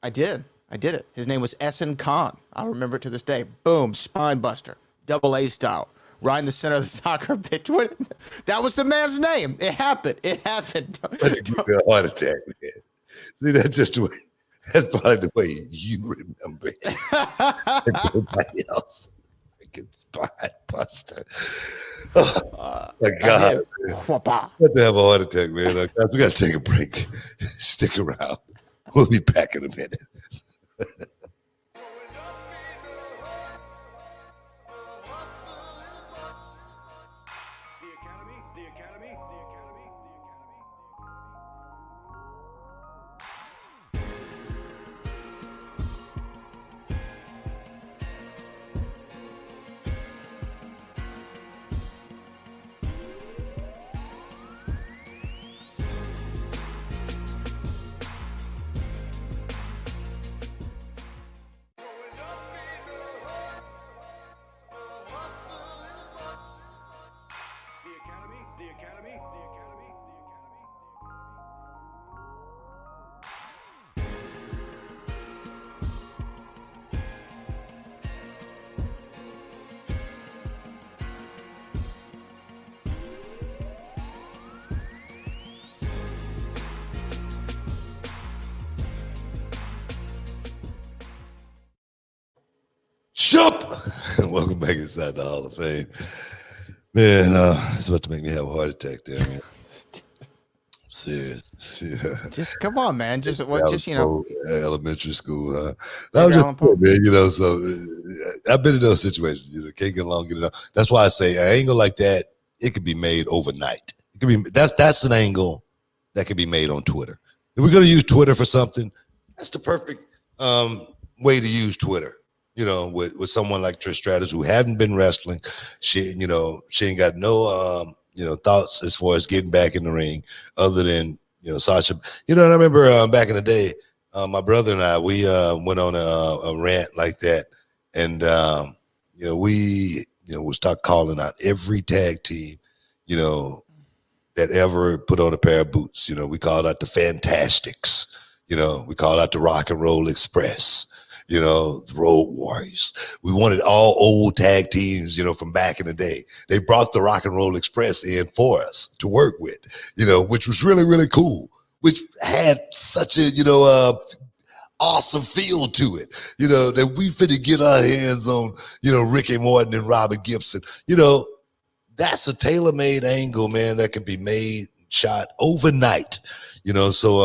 I did it. His name was Essen Khan. I remember it to this day. Boom, spine buster, double A style, right in the center of the soccer pitch. That was the man's name. It happened. It happened. That's a heart attack, man. See, that's probably the way you remember it. Nobody else. Spine buster. Oh my God. Got to have a heart attack, man. Guys, we got to take a break. Stick around. We'll be back in a minute. Shup! Welcome back inside the Hall of Fame. Man, it's about to make me have a heart attack there, man. I'm serious. Yeah. Just come on, man. Elementary school, huh? I'm just man, so I've been in those situations, can't get along, get it on. That's why I say an angle like that, it could be made overnight. It could be that's an angle that could be made on Twitter. If we're gonna use Twitter for something, that's the perfect way to use Twitter. With someone like Trish Stratus who hadn't been wrestling, she ain't got no thoughts as far as getting back in the ring, other than Sasha. And I remember back in the day, my brother and I we went on a rant like that, and we would start calling out every tag team, that ever put on a pair of boots. We called out the Fantastics. We called out the Rock and Roll Express. you know, the Road Warriors. We wanted all old tag teams, you know, from back in the day. They brought the Rock and Roll Express in for us to work with, you know, which was really, really cool, which had such a, you know, awesome feel to it, you know, that we finna get our hands on, you know, Ricky Morton and Robert Gibson. You know, that's a tailor-made angle, man, that can be made, shot overnight, you know. So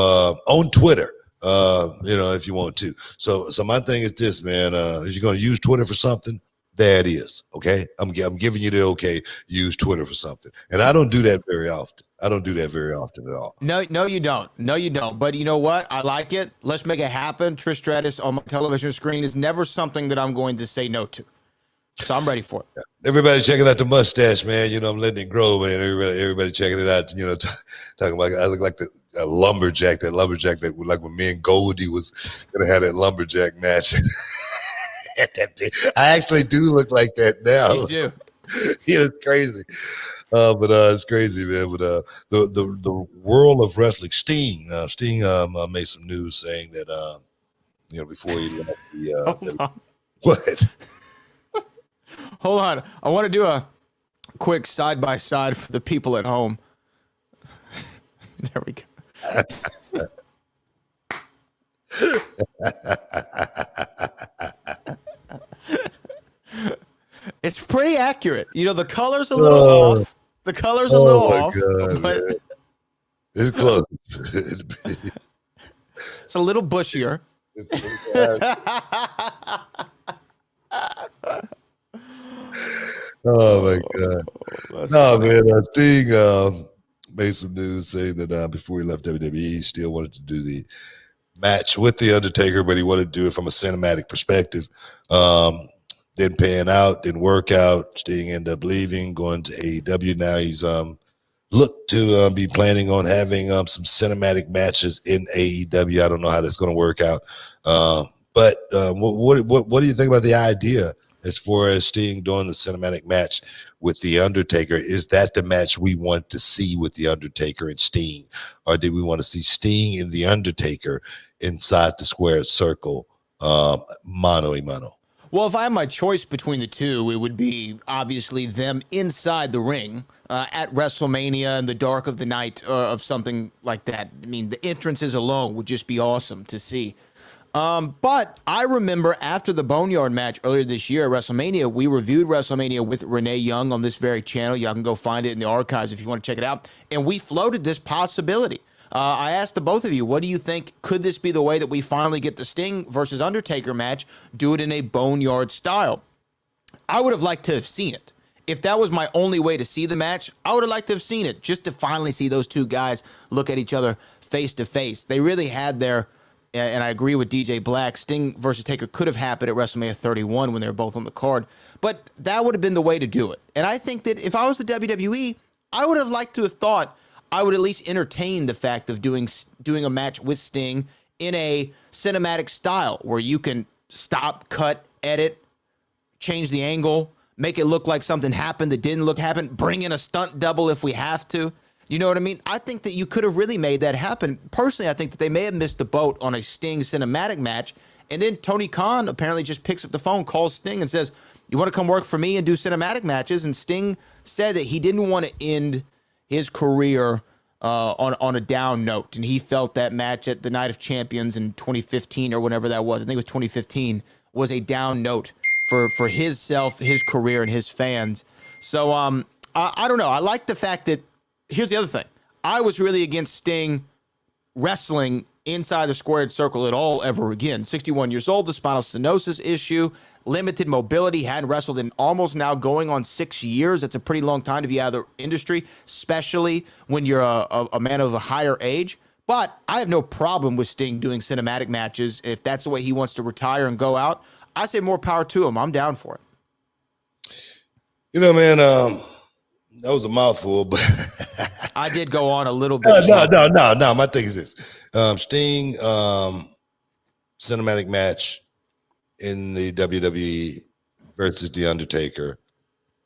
on Twitter, you know, if you want to. So my thing is this, man. If you're gonna use Twitter for something, there it is. Okay, I'm giving you the okay. Use Twitter for something, and I don't do that very often. I don't do that very often at all. No, you don't. No, you don't. But you know what? I like it. Let's make it happen. Trish Stratus on my television screen is never something that I'm going to say no to. So I'm ready for it. Everybody checking out the mustache, man. You know, I'm letting it grow, man. Everybody checking it out. You know, talking about I look like the lumberjack. That lumberjack that like when me and Goldie was gonna have that lumberjack match. I actually do look like that now. You do. Yeah, it's crazy. But it's crazy, man. But the world of wrestling, Sting made some news saying that you know, before he left the what? Hold on. I want to do a quick side by side for the people at home. There we go. It's pretty accurate. You know, the color's a little off. The color's a little off. God, but man. It's close. It's a little bushier. Oh my God! No, man. Sting made some news saying that before he left WWE, he still wanted to do the match with the Undertaker, but he wanted to do it from a cinematic perspective. Didn't pan out, didn't work out. Sting ended up leaving, going to AEW. Now he's looked to be planning on having some cinematic matches in AEW. I don't know how that's going to work out, but what do you think about the idea as far as Sting doing the cinematic match with the Undertaker? Is that the match we want to see with the Undertaker and Sting, or did we want to see Sting and the Undertaker inside the squared circle, mano a mano? Well, if I had my choice between the two, it would be obviously them inside the ring at WrestleMania in the dark of the night of something like that. I mean, the entrances alone would just be awesome to see. But I remember after the Boneyard match earlier this year at WrestleMania, we reviewed WrestleMania with Renee Young on this very channel. Y'all can go find it in the archives if you want to check it out. And we floated this possibility. I asked the both of you, what do you think? Could this be the way that we finally get the Sting versus Undertaker match? Do it in a Boneyard style. I would have liked to have seen it. If that was my only way to see the match, I would have liked to have seen it, just to finally see those two guys look at each other face to face. They really had their, and I agree with DJ Black, Sting versus Taker could have happened at WrestleMania 31 when they were both on the card, but that would have been the way to do it. And I think that if I was the WWE, I would have liked to have thought I would at least entertain the fact of doing a match with Sting in a cinematic style where you can stop, cut, edit, change the angle, make it look like something happened that didn't happen, bring in a stunt double if we have to. You know what I mean? I think that you could have really made that happen. Personally, I think that they may have missed the boat on a Sting cinematic match. And then Tony Khan apparently just picks up the phone, calls Sting and says, you want to come work for me and do cinematic matches? And Sting said that he didn't want to end his career on a down note, and he felt that match at the Night of Champions in 2015 or whenever that was, I think it was 2015, was a down note for his self, his career, and his fans. So I don't know. I like the fact that, here's the other thing. I was really against Sting wrestling inside the squared circle at all ever again. 61 years old, the spinal stenosis issue, limited mobility, hadn't wrestled in almost now going on 6 years. That's a pretty long time to be out of the industry, especially when you're a man of a higher age. But I have no problem with Sting doing cinematic matches. If that's the way he wants to retire and go out, I say more power to him. I'm down for it. You know, man, that was a mouthful, but I did go on a little bit. No. My thing is this: Sting cinematic match in the WWE versus the Undertaker.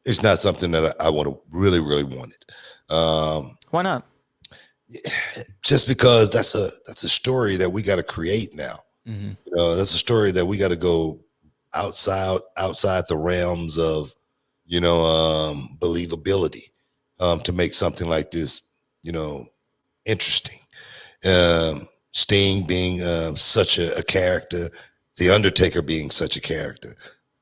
It's not something that I want to really want it. Why not? Just because that's a story that we got to create now. You know, that's a story that we got to go outside the realms of, you know, believability, to make something like this, you know, interesting. Sting being such a character, The Undertaker being such a character.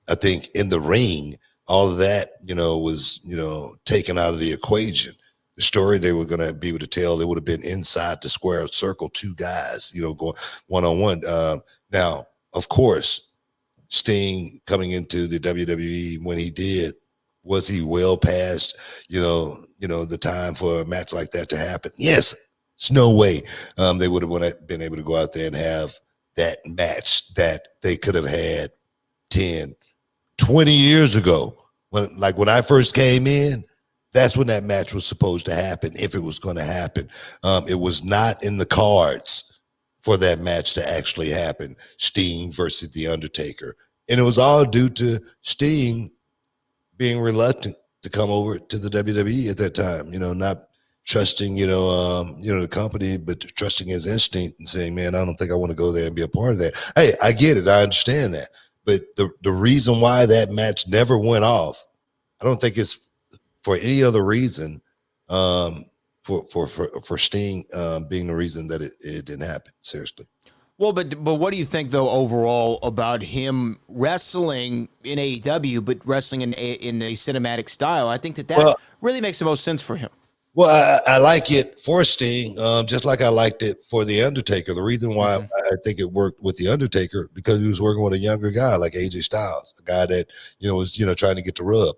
I think in the ring, all of that, you know, was, you know, taken out of the equation. The story they were going to be able to tell, it would have been inside the square circle, two guys, you know, going one-on-one. Now, of course, Sting coming into the WWE when he did, was he well past, you know, the time for a match like that to happen? Yes. There's no way they would have been able to go out there and have that match that they could have had 10, 20 years ago. When I first came in, that's when that match was supposed to happen, if it was going to happen. It was not in the cards for that match to actually happen, Sting versus The Undertaker. And it was all due to Sting being reluctant to come over to the WWE at that time, you know, not trusting, the company, but trusting his instinct and saying, man, I don't think I want to go there and be a part of that. Hey, I get it. I understand that. But the reason why that match never went off, I don't think it's for any other reason, for Sting being the reason that it didn't happen. Seriously. Well, but what do you think though overall about him wrestling in AEW, but wrestling in a cinematic style? I think that really makes the most sense for him. Well, I like it for Sting, just like I liked it for The Undertaker. The reason why I think it worked with The Undertaker, because he was working with a younger guy like AJ Styles, a guy that, was, trying to get the rub.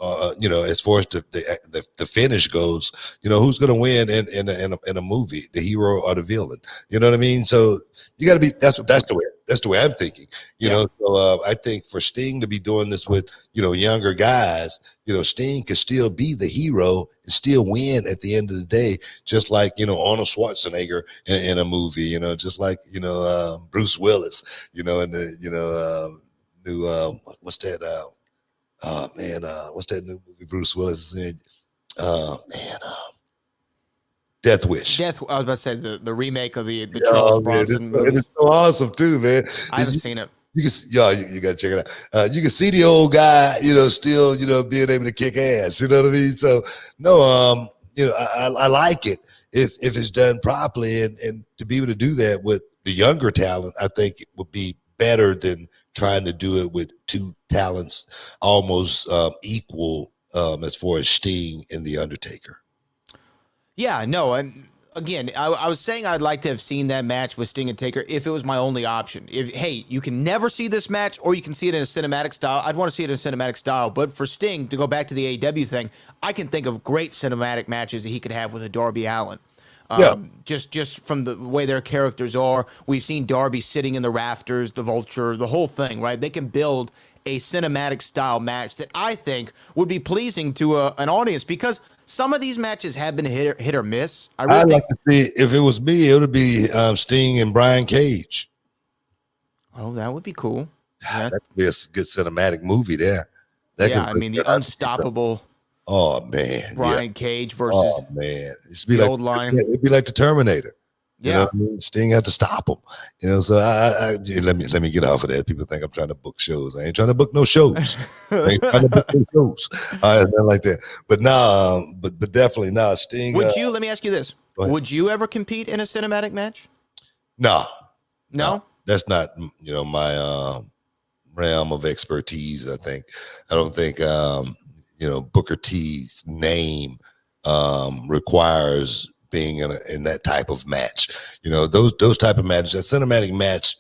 As far as the finish goes, who's going to win in a movie, the hero or the villain? You know what I mean? So you got to be. That's the way I'm thinking. You know. So I think for Sting to be doing this with younger guys, Sting could still be the hero and still win at the end of the day, just like Arnold Schwarzenegger in a movie. Just like Bruce Willis. In the new what's that? Oh man, what's that new movie Bruce Willis is in? Death Wish. I was about to say the remake of the Charles Bronson movie. It's so awesome too, man. I haven't seen it. You gotta check it out. You can see the old guy, still, being able to kick ass. You know what I mean? So no, I like it if it's done properly, and to be able to do that with the younger talent, I think it would be better than trying to do it with two talents almost equal as far as Sting and The Undertaker. Yeah, no, and again, I was saying I'd like to have seen that match with Sting and Taker if it was my only option. Hey, you can never see this match, or you can see it in a cinematic style. I'd want to see it in a cinematic style, but for Sting, to go back to the AEW thing, I can think of great cinematic matches that he could have with a Darby Allin. Just from the way their characters are. We've seen Darby sitting in the rafters, the Vulture, the whole thing, right? They can build a cinematic style match that I think would be pleasing to an audience, because some of these matches have been hit or miss. I'd like to see, if it was me, it would be Sting and Brian Cage. Oh, that would be cool. Yeah. That could be a good cinematic movie there. The unstoppable. Oh man, Brian Cage versus the old line. It'd be like the Terminator. You know Yeah. what I mean? Sting had to stop him. So I let me get off of that. People think I'm trying to book shows. I ain't trying to book no shows. I ain't trying to book no shows. Nothing like that. But no, but definitely no. Sting. Would you? Let me ask you this: would you ever compete in a cinematic match? No. That's not my realm of expertise. I don't think Booker T's name requires being in that type of match. Those type of matches, that cinematic match,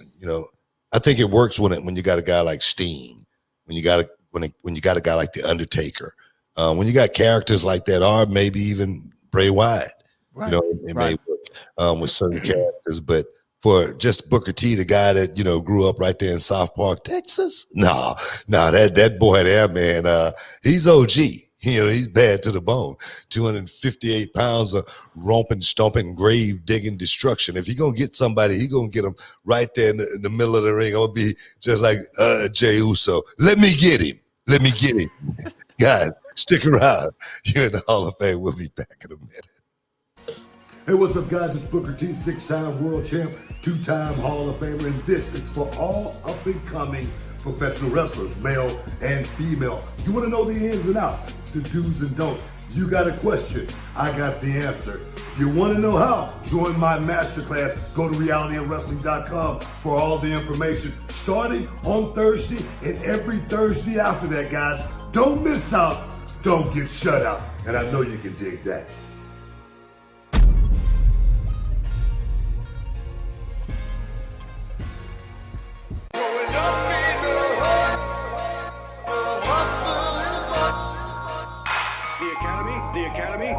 I think it works when you got a guy like Sting, when you got a guy like The Undertaker, when you got characters like that, or maybe even Bray Wyatt. right. It may work with certain characters, but for just Booker T, the guy that grew up right there in South Park, Texas, no, that boy there, man, he's OG. He's bad to the bone. 258 pounds of romping, stomping, grave digging destruction. If you're gonna get somebody, he's gonna get him right there in the middle of the ring. I'm gonna be just like Jey Uso. Let me get him. Guys, stick around. You're in the Hall of Fame. We'll be back in a minute. Hey, what's up, guys? It's Booker T, 6-time world champ, 2-time Hall of Famer, and this is for all up-and-coming professional wrestlers, male and female. You want to know the ins and outs, the do's and don'ts. You got a question, I got the answer. If you want to know how, join my masterclass. Go to realityofwrestling.com for all the information, starting on Thursday and every Thursday after that, guys. Don't miss out. Don't get shut out. And I know you can dig that. The Academy.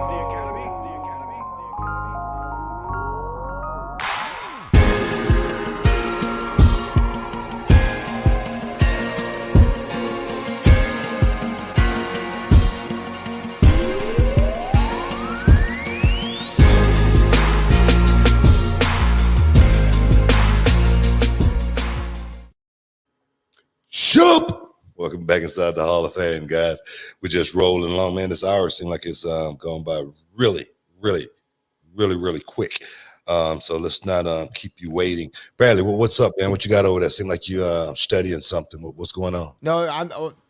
Shoop! Welcome back inside the Hall of Fame, guys. We're just rolling along, man. This hour seems like it's going by really quick. So let's not keep you waiting. Bradley, what's up, man? What you got over there? Seem like you studying something. What's going on? No,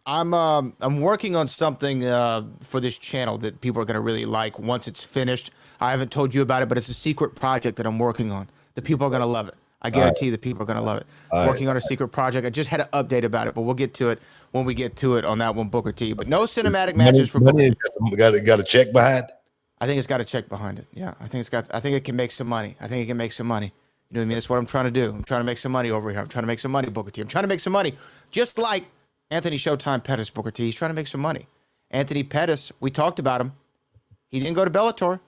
I'm working on something for this channel that people are going to really like once it's finished. I haven't told you about it, but it's a secret project that I'm working on. The people are going to love it. I guarantee the people are going to love it. Working on a secret project. I just had an update about it, but we'll get to it when we get to it on that one, Booker T. But no cinematic matches for Booker T. Got a check behind it? I think it's got a check behind it. Yeah, I think it can make some money. You know what I mean? That's what I'm trying to do. I'm trying to make some money over here. I'm trying to make some money, Booker T. I'm trying to make some money. Just like Anthony Showtime Pettis, Booker T. He's trying to make some money. Anthony Pettis, we talked about him. He didn't go to Bellator.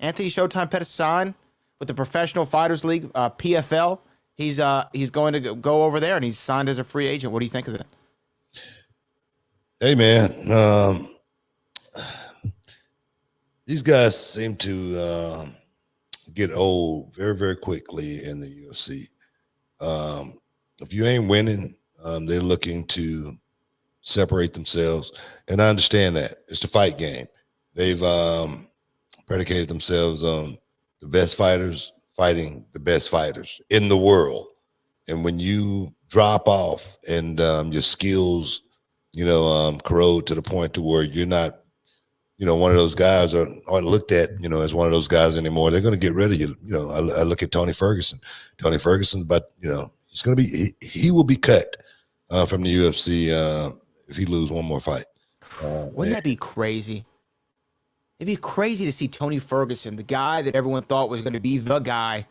Anthony Showtime Pettis signed with the Professional Fighters League, PFL. He's going to go over there, and he's signed as a free agent. What do you think of that? Hey, man. These guys seem to get old very quickly in the UFC. If you ain't winning, they're looking to separate themselves, and I understand that. It's the fight game. They've predicated themselves on the best fighters fighting the best fighters in the world. And when you drop off and your skills, corrode to the point to where you're not, one of those guys are looked at, as one of those guys anymore, they're going to get rid of you. I look at Tony Ferguson. Tony Ferguson, but he will be cut from the UFC if he lose one more fight. Wouldn't that be crazy? It'd be crazy to see Tony Ferguson, the guy that everyone thought was going to be the guy,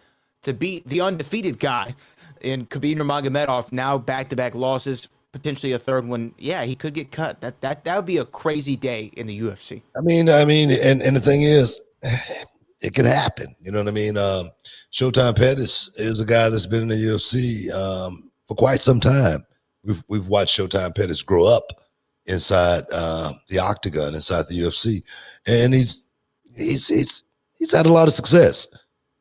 to beat the undefeated guy in Khabib Nurmagomedov. Now back-to-back losses, potentially a third one. Yeah, he could get cut. That would be a crazy day in the UFC. I mean, and the thing is, it could happen. You know what I mean? Showtime Pettis is a guy that's been in the UFC for quite some time. We've watched Showtime Pettis grow up inside the octagon, inside the UFC, and he's had a lot of success.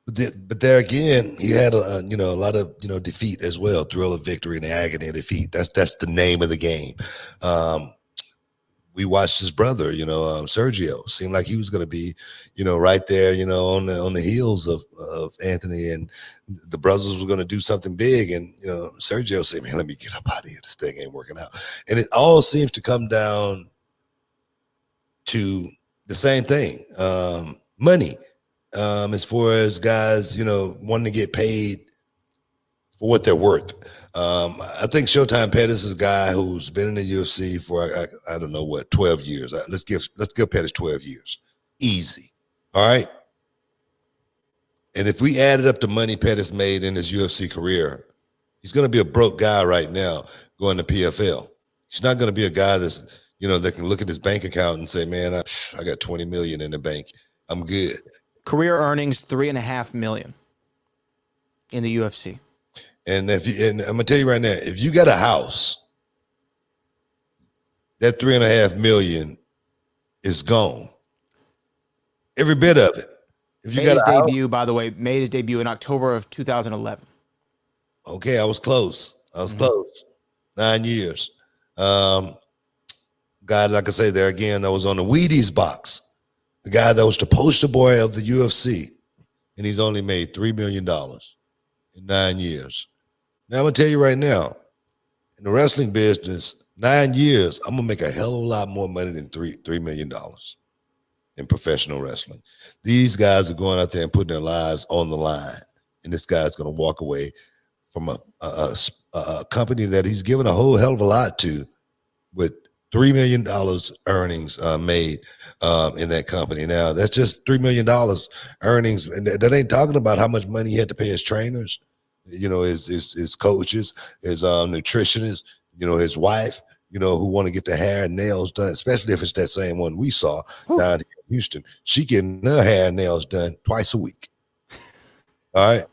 But there again, he had a lot of defeat as well, thrill of victory and the agony of defeat. That's the name of the game. We watched his brother, Sergio, seemed like he was going to be, right there, on the heels of Anthony, and the brothers were going to do something big. And, Sergio said, man, let me get up out of here. This thing ain't working out. And it all seems to come down to the same thing, money. As far as guys, wanting to get paid for what they're worth. I think Showtime Pettis is a guy who's been in the UFC for I don't know what, 12 years. Let's give Pettis 12 years, easy. All right. And if we added up the money Pettis made in his UFC career, he's going to be a broke guy right now going to PFL. He's not going to be a guy that's that can look at his bank account and say, man, I got 20 million in the bank. I'm good. Career earnings $3.5 million in the UFC. And and I'm gonna tell you right now, if you got a house, that $3.5 million is gone. Every bit of it. If you by the way, made his debut in October of 2011. Okay, I was close. Close. 9 years. Guy, like I say there again, that was on the Wheaties box. The guy that was the poster boy of the UFC. and he's only made $3 million in 9 years. Now, I'm going to tell you right now, in the wrestling business, 9 years, I'm going to make a hell of a lot more money than $3 million in professional wrestling. These guys are going out there and putting their lives on the line, and this guy's going to walk away from a company that he's given a whole hell of a lot to, with $3 million earnings made in that company. Now, that's just $3 million earnings, and that ain't talking about how much money he had to pay his trainers, his coaches, his nutritionists, his wife, who want to get their hair and nails done, especially if it's that same one we saw down in Houston. She getting her hair and nails done twice a week. All right.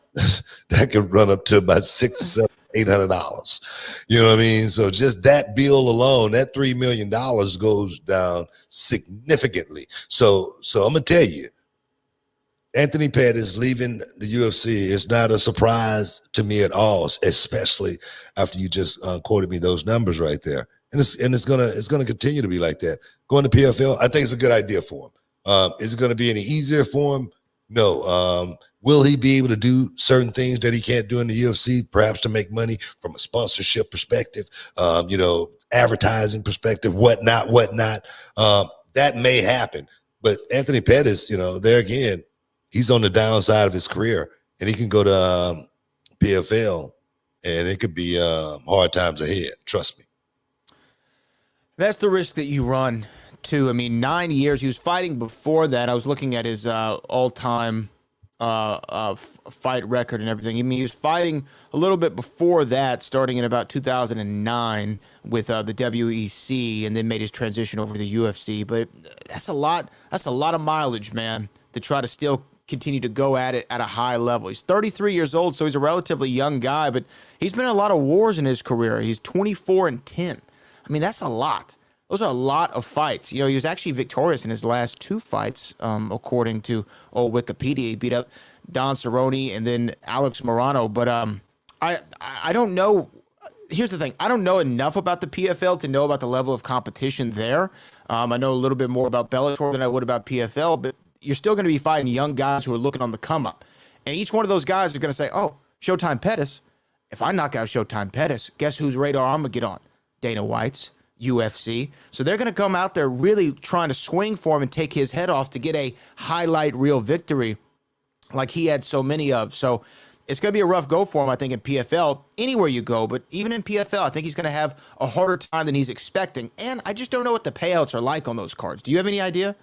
That could run up to about $600, $700, $800. You know what I mean? So just that bill alone, that $3 million goes down significantly. So I'm gonna tell you, Anthony Pettis leaving the UFC is not a surprise to me at all, especially after you just quoted me those numbers right there. And it's gonna continue to be like that. Going to PFL, I think it's a good idea for him. Is it gonna be any easier for him? No. Will he be able to do certain things that he can't do in the UFC, perhaps to make money from a sponsorship perspective, advertising perspective, whatnot? That may happen. But Anthony Pettis, there again, he's on the downside of his career, and he can go to PFL, and it could be hard times ahead. Trust me. That's the risk that you run, too. I mean, 9 years. He was fighting before that. I was looking at his all-time fight record and everything. I mean, he was fighting a little bit before that, starting in about 2009 with the WEC, and then made his transition over to the UFC. But that's a lot. That's a lot of mileage, man, to try to still continue to go at it at a high level. He's 33 years old, so he's a relatively young guy, but he's been in a lot of wars in his career. He's 24-10. I mean, that's a lot. Those are a lot of fights. He was actually victorious in his last 2 fights, according to old Wikipedia. He beat up Don Cerrone and then Alex Morano. But I don't know. Here's the thing. I don't know enough about the PFL to know about the level of competition there. I know a little bit more about Bellator than I would about PFL, but you're still going to be fighting young guys who are looking on the come up. And each one of those guys are going to say, oh, Showtime Pettis. If I knock out Showtime Pettis, guess whose radar I'm going to get on? Dana White's. UFC. So they're going to come out there really trying to swing for him and take his head off to get a highlight reel victory like he had so many of. So it's going to be a rough go for him, I think, in PFL, anywhere you go. But even in PFL, I think he's going to have a harder time than he's expecting. And I just don't know what the payouts are like on those cards. Do you have any idea?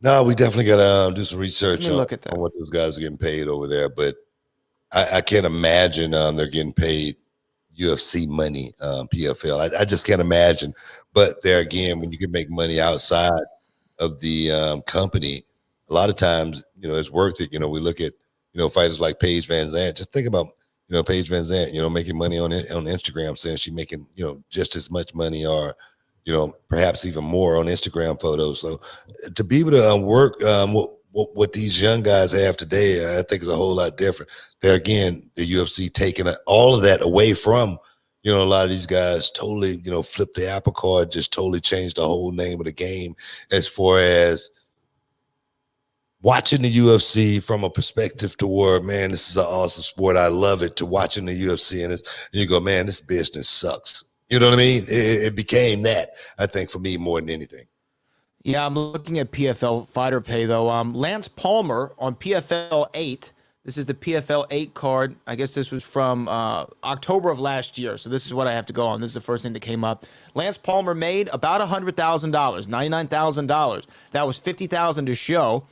No, we definitely got to do some research on what those guys are getting paid over there. But I can't imagine they're getting paid UFC money, PFL. I just can't imagine. But there again, when you can make money outside of the company, a lot of times, it's worth it. We look at, fighters like Paige Van Zandt. Just think about, Paige Van Zandt, making money on Instagram, saying she's making, just as much money or, perhaps even more on Instagram photos. So to be able to work what these young guys have today, I think is a whole lot different. There again, the UFC taking all of that away from, a lot of these guys totally, flipped the apple cart, just totally changed the whole name of the game as far as watching the UFC from a perspective toward, man, this is an awesome sport. I love it, to watching the UFC and you go, man, this business sucks. You know what I mean? It became that, I think, for me more than anything. Yeah, I'm looking at PFL fighter pay, though. Lance Palmer on PFL 8. This is the PFL 8 card. I guess this was from October of last year. So this is what I have to go on. This is the first thing that came up. Lance Palmer made about $100,000, $99,000. That was $50,000 to show,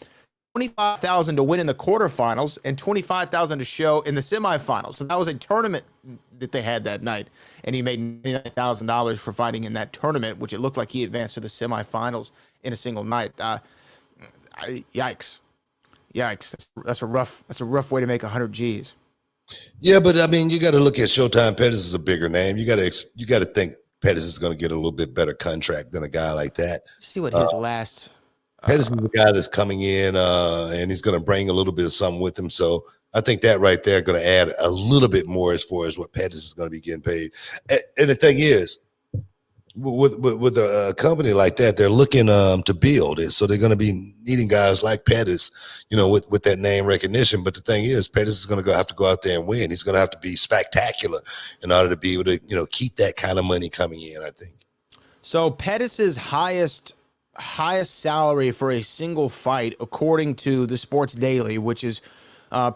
$25,000 to win in the quarterfinals, and $25,000 to show in the semifinals. So that was a tournament that they had that night, and he made $99,000 for fighting in that tournament, which it looked like he advanced to the semifinals in a single night. Yikes! That's a rough way to make 100 G's. Yeah, but I mean, you got to look at Showtime Pettis as a bigger name. You got to think Pettis is going to get a little bit better contract than a guy like that. See what his last. Pettis is the guy that's coming in, and he's going to bring a little bit of something with him. So I think that right there going to add a little bit more as far as what Pettis is going to be getting paid. And the thing is, with a company like that, they're looking to build it, so they're going to be needing guys like Pettis, with that name recognition. But the thing is, Pettis is going to have to go out there and win. He's going to have to be spectacular in order to be able to keep that kind of money coming in, I think. So Pettis's highest salary for a single fight, according to the Sports Daily, which is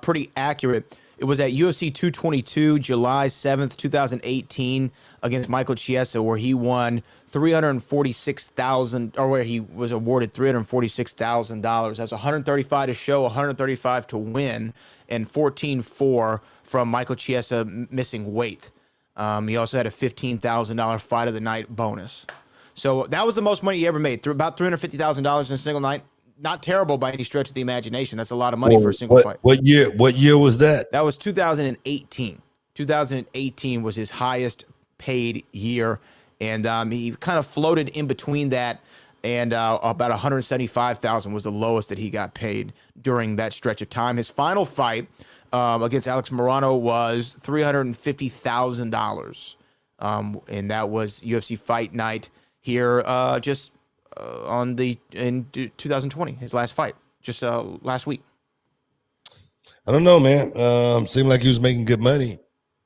pretty accurate. It was at UFC 222, July 7th, 2018, against Michael Chiesa, where he won $346,000, or where he was awarded $346,000. That's 135 to show, 135 to win, and 14-4 from Michael Chiesa missing weight. He also had a $15,000 fight of the night bonus. So that was the most money he ever made, about $350,000 in a single night. Not terrible by any stretch of the imagination. That's a lot of money for a single fight. What year was that? That was 2018. 2018 was his highest paid year, and he kind of floated in between that, and about $175,000 was the lowest that he got paid during that stretch of time. His final fight against Alex Morano was $350,000, and that was UFC Fight Night here in 2020, his last fight, just last week. I don't know, man. Seemed like he was making good money.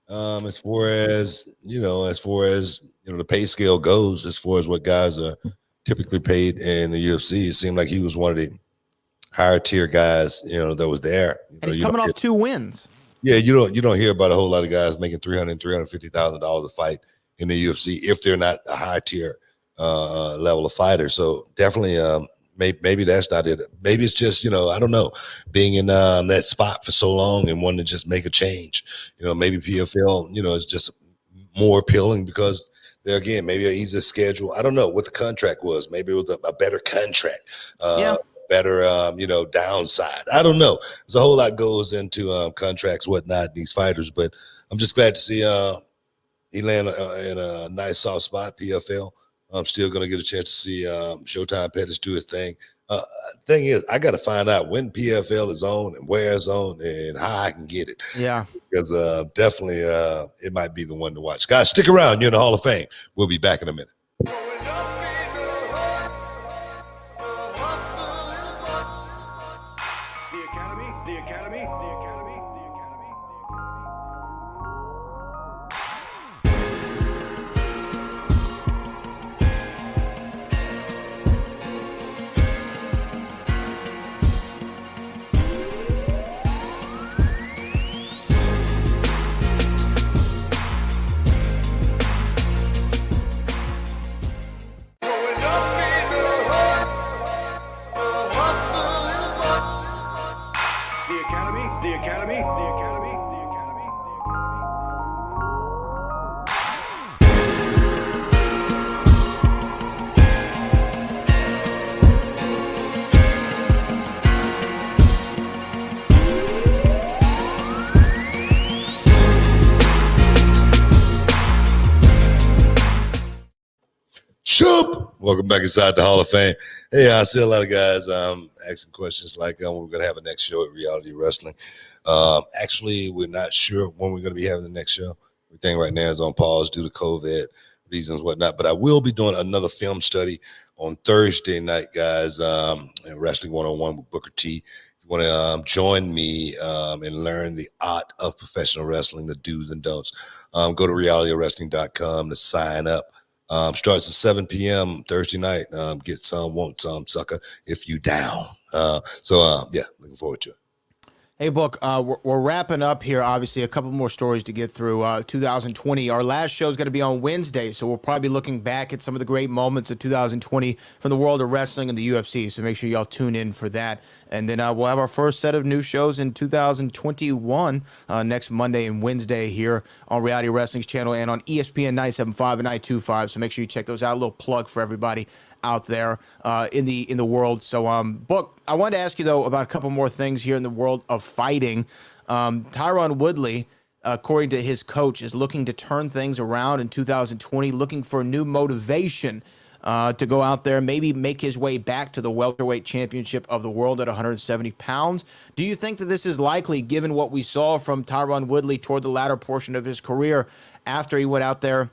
As far as the pay scale goes, as far as what guys are typically paid in the UFC, it seemed like he was one of the higher tier guys, that was there. And he's coming off 2 wins. Yeah, you don't hear about a whole lot of guys making $350,000 a fight in the UFC if they're not a high tier level of fighter. So definitely maybe that's not it. Maybe it's just I don't know, being in that spot for so long and wanting to just make a change. Maybe PFL is just more appealing because there again, maybe an easier schedule. I don't know what the contract was. Maybe it was a better contract, better downside. I don't know. There's a whole lot goes into contracts, whatnot, these fighters. But I'm just glad to see he land in a nice soft spot. PFL. I'm still going to get a chance to see Showtime Pettis do his thing. Thing is, I got to find out when PFL is on and where it's on and how I can get it. Yeah. Because definitely it might be the one to watch. Guys, stick around. You're in the Hall of Fame. We'll be back in a minute. Welcome back inside the Hall of Fame. Hey, I see a lot of guys asking questions like when we're going to have a next show at Reality Wrestling. Actually, we're not sure when we're going to be having the next show. Everything right now is on pause due to COVID reasons, whatnot. But I will be doing another film study on Thursday night, guys, in Wrestling 101 with Booker T. If you want to join me and learn the art of professional wrestling, the do's and don'ts, go to realitywrestling.com to sign up. Starts at 7 p.m. Thursday night. Get some, want some, sucker, if you down. Looking forward to it. Hey, Book, we're wrapping up here. Obviously, a couple more stories to get through. 2020, our last show is going to be on Wednesday, so we'll probably be looking back at some of the great moments of 2020 from the world of wrestling and the UFC, so make sure y'all tune in for that. And then we'll have our first set of new shows in 2021 next Monday and Wednesday here on Reality Wrestling's channel and on ESPN 97.5 and 925, so make sure you check those out. A little plug for everybody out there in the world. So, Book, I wanted to ask you, though, about a couple more things here in the world of fighting. Tyron Woodley, according to his coach, is looking to turn things around in 2020, looking for new motivation to go out there, maybe make his way back to the welterweight championship of the world at 170 pounds. Do you think that this is likely, given what we saw from Tyron Woodley toward the latter portion of his career after he went out there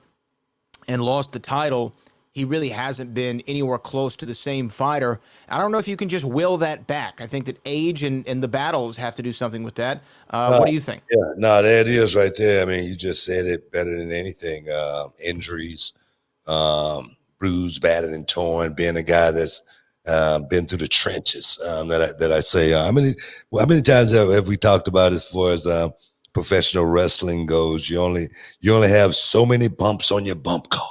and lost the title he really hasn't been anywhere close to the same fighter. I don't know if you can just will that back. I think that age and the battles have to do something with that. What do you think? Yeah, no, there it is right there. I mean, you just said it better than anything. Injuries, bruised, battered, and torn. Being a guy that's been through the trenches. That I say. How many times have we talked about as far as professional wrestling goes? You only have so many bumps on your bump card.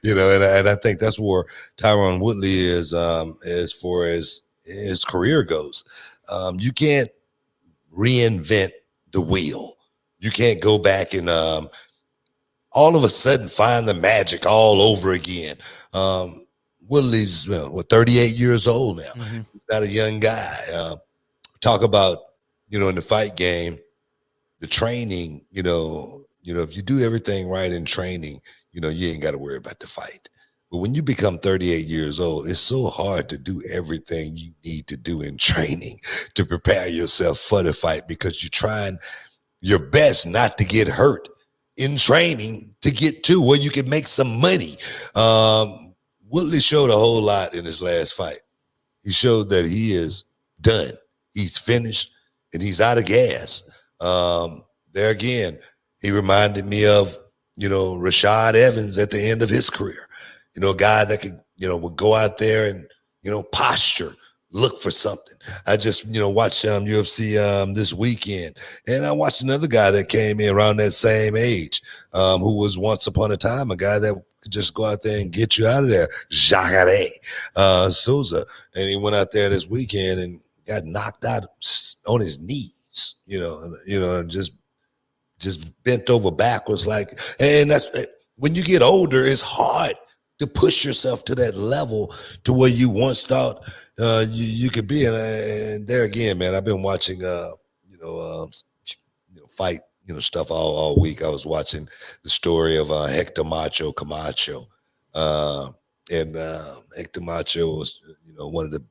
And I think that's where Tyron Woodley is as far as his career goes. You can't reinvent the wheel. You can't go back and all of a sudden find the magic all over again. Woodley's 38 years old now. Mm-hmm. He's not a young guy. Talk about, in the fight game, the training, if you do everything right in training, you ain't got to worry about the fight. But when you become 38 years old, it's so hard to do everything you need to do in training to prepare yourself for the fight, because you're trying your best not to get hurt in training to get to where you can make some money. Woodley showed a whole lot in his last fight. He showed that he is done. He's finished and he's out of gas. There again, he reminded me of, Rashad Evans at the end of his career. A guy that could, would go out there and, posture, look for something. I just, watched UFC this weekend, and I watched another guy that came in around that same age, who was once upon a time a guy that could just go out there and get you out of there, Jacare Souza. And he went out there this weekend and got knocked out on his knees, and just bent over backwards and that's when you get older, it's hard to push yourself to that level to where you once thought you could be. And there again, man, I've been watching, fight, stuff all week. I was watching the story of Hector Macho Camacho. And Hector Macho was, one of the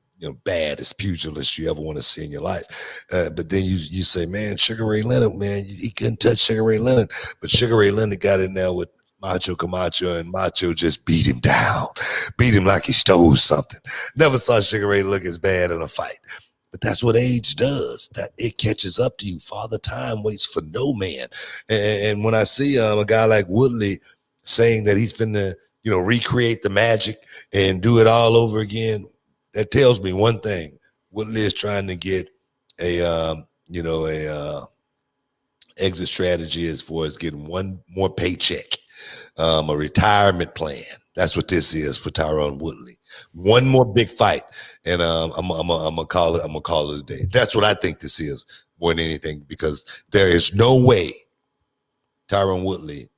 baddest pugilists you ever want to see in your life. But then you say, man, Sugar Ray Leonard, man, he couldn't touch Sugar Ray Leonard. But Sugar Ray Leonard got in there with Macho Camacho, and Macho just beat him down, beat him like he stole something. Never saw Sugar Ray look as bad in a fight. But that's what age does. That it catches up to you. Father Time waits for no man. And when I see a guy like Woodley saying that he's finna, recreate the magic and do it all over again, that tells me one thing. Woodley is trying to get a exit strategy as far as getting one more paycheck. A retirement plan. That's what this is for Tyron Woodley. One more big fight, and I'm gonna call it a day. That's what I think this is more than anything, because there is no way Tyron Woodley,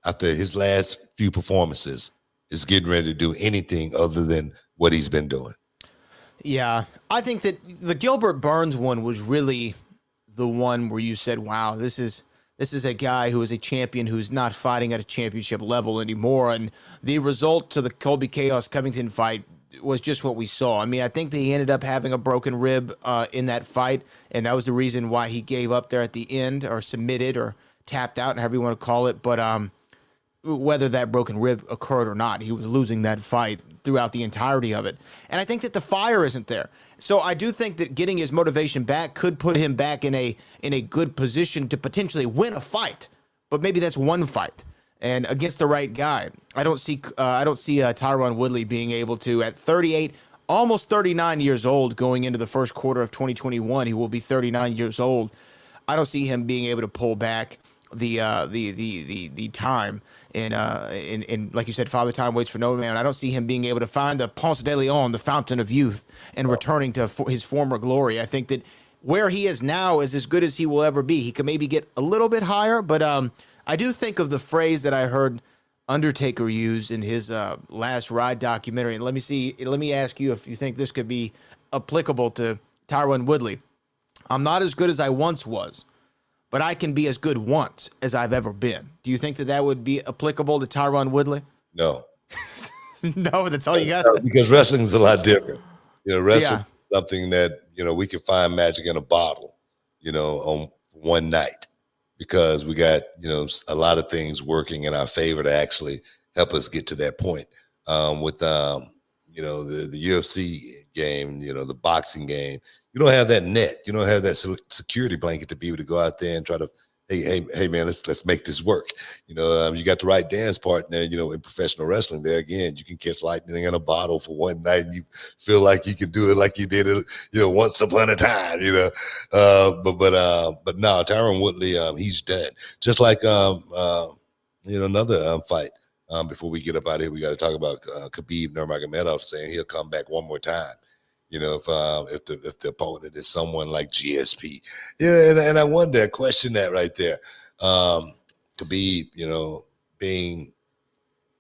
after his last few performances, is getting ready to do anything other than what he's been doing. Yeah, I think that the Gilbert Burns one was really the one where you said, wow, this is a guy who is a champion who's not fighting at a championship level anymore. And the result to the Colby Chaos Covington fight was just what we saw. I mean, I think that he ended up having a broken rib in that fight, and that was the reason why he gave up there at the end, or submitted, or tapped out, however you want to call it. But whether that broken rib occurred or not, he was losing that fight throughout the entirety of it. And I think that the fire isn't there. So I do think that getting his motivation back could put him back in a good position to potentially win a fight. But maybe that's one fight, and against the right guy. I don't see Tyron Woodley being able to, at 38, almost 39 years old, going into the first quarter of 2021. He will be 39 years old. I don't see him being able to pull back the time. And like you said, Father Time waits for no man. I don't see him being able to find the Ponce de Leon, the fountain of youth, and returning to his former glory. I think that where he is now is as good as he will ever be. He can maybe get a little bit higher, but I do think of the phrase that I heard Undertaker use in his Last Ride documentary. And let me ask you if you think this could be applicable to Tyron Woodley. I'm not as good as I once was, but I can be as good once as I've ever been. Do you think that would be applicable to Tyron Woodley? No. No, that's all you got? No, because wrestling is a lot different. Wrestling is something that, we can find magic in a bottle, on one night, because we got, a lot of things working in our favor to actually help us get to that point. with the UFC game, the boxing game. You don't have that net. You don't have that security blanket to be able to go out there and try to, hey man, let's make this work. You got the right dance partner. In professional wrestling, there again, you can catch lightning in a bottle for one night, and you feel like you can do it like you did it, once upon a time. But no, Tyron Woodley, he's done. Just like another fight. Before we get up out of here, we got to talk about Khabib Nurmagomedov saying he'll come back one more time. If the opponent is someone like GSP, and I wonder, question that right there. Khabib, being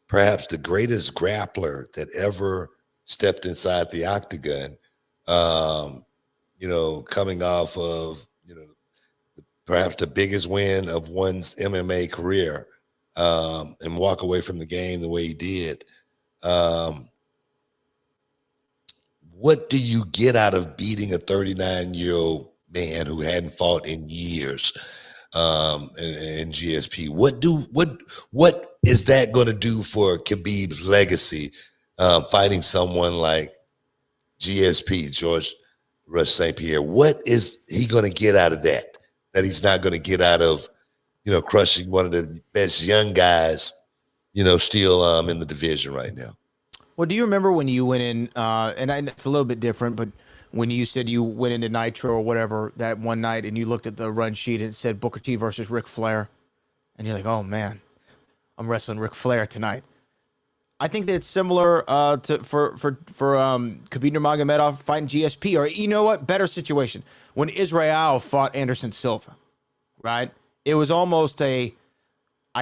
perhaps the greatest grappler that ever stepped inside the octagon, coming off of perhaps the biggest win of one's MMA career, and walk away from the game the way he did. What do you get out of beating a 39-year-old man who hadn't fought in years in GSP? What is that going to do for Khabib's legacy, fighting someone like GSP, George Rush St. Pierre? What is he going to get out of that he's not going to get out of crushing one of the best young guys, still in the division right now? Well, do you remember when you went in, and it's a little bit different, but when you said you went into Nitro or whatever that one night and you looked at the run sheet and it said Booker T versus Ric Flair, and you're like, oh man, I'm wrestling Ric Flair tonight. I think that it's similar for Khabib Nurmagomedov fighting GSP, or you know what, better situation when Israel fought Anderson Silva, right? It was almost I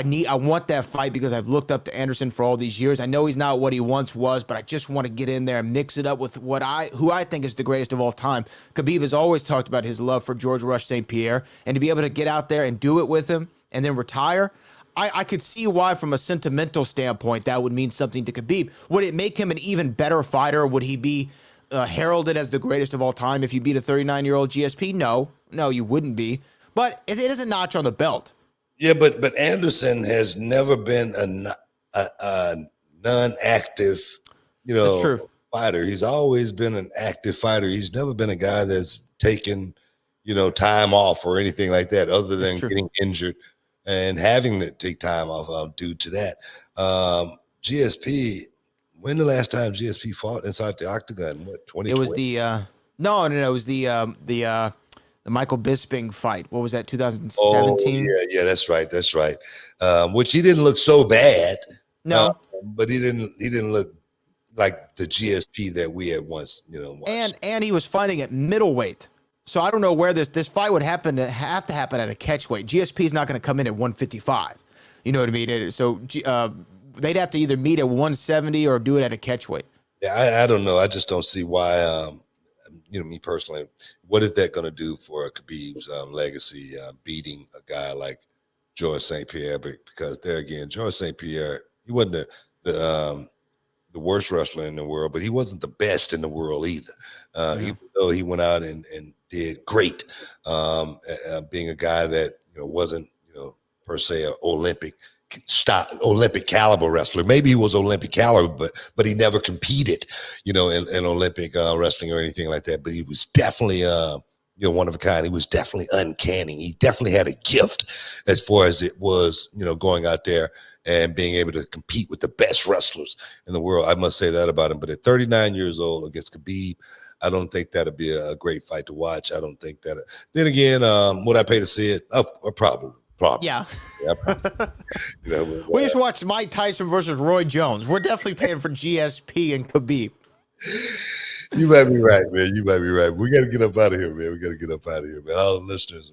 want that fight because I've looked up to Anderson for all these years. I know he's not what he once was, but I just want to get in there and mix it up with who I think is the greatest of all time. Khabib has always talked about his love for George Rush St. Pierre, and to be able to get out there and do it with him and then retire, I could see why from a sentimental standpoint that would mean something to Khabib. Would it make him an even better fighter? Would he be heralded as the greatest of all time if you beat a 39-year-old GSP? No, you wouldn't be. But it is a notch on the belt. Yeah, but Anderson has never been a non-active, That's true. fighter. He's always been an active fighter. He's never been a guy that's taken, time off or anything like that, other than getting injured and having to take time off due to that. GSP, when the last time GSP fought inside the octagon? What, 2020? It was the no. It was the Michael Bisping fight. What was that, 2017? Oh, yeah, that's right. Which he didn't look so bad. No. But he didn't look like the GSP that we had once, watched. And he was fighting at middleweight. So I don't know where this fight would have to happen at a catchweight. GSP is not going to come in at 155. You know what I mean? So they'd have to either meet at 170 or do it at a catchweight. Yeah, I don't know. I just don't see why. Me personally, what is that going to do for Khabib's legacy, beating a guy like George St. Pierre? Because there again, George St. Pierre, he wasn't the worst wrestler in the world, but he wasn't the best in the world either. Even though he went out and did great, being a guy that wasn't per se an Olympic caliber wrestler. Maybe he was Olympic caliber, but he never competed, in Olympic wrestling or anything like that. But he was definitely one of a kind. He was definitely uncanny. He definitely had a gift as far as it was, going out there and being able to compete with the best wrestlers in the world. I must say that about him. But at 39 years old against Khabib, I don't think that'll be a great fight to watch. I don't think that. Then again, would I pay to see it? Probably. Yeah. Probably. We just watched Mike Tyson versus Roy Jones. We're definitely paying for GSP and Khabib. You might be right, man. You might be right. We got to get up out of here, man. All the listeners,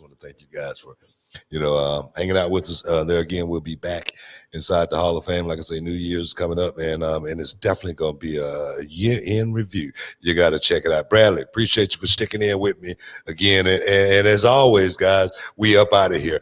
want to thank you guys for, hanging out with us. There again, we'll be back inside the Hall of Fame. Like I say, New Year's coming up, and it's definitely going to be a year-end review. You got to check it out. Bradley, appreciate you for sticking in with me again. And as always, guys, we up out of here.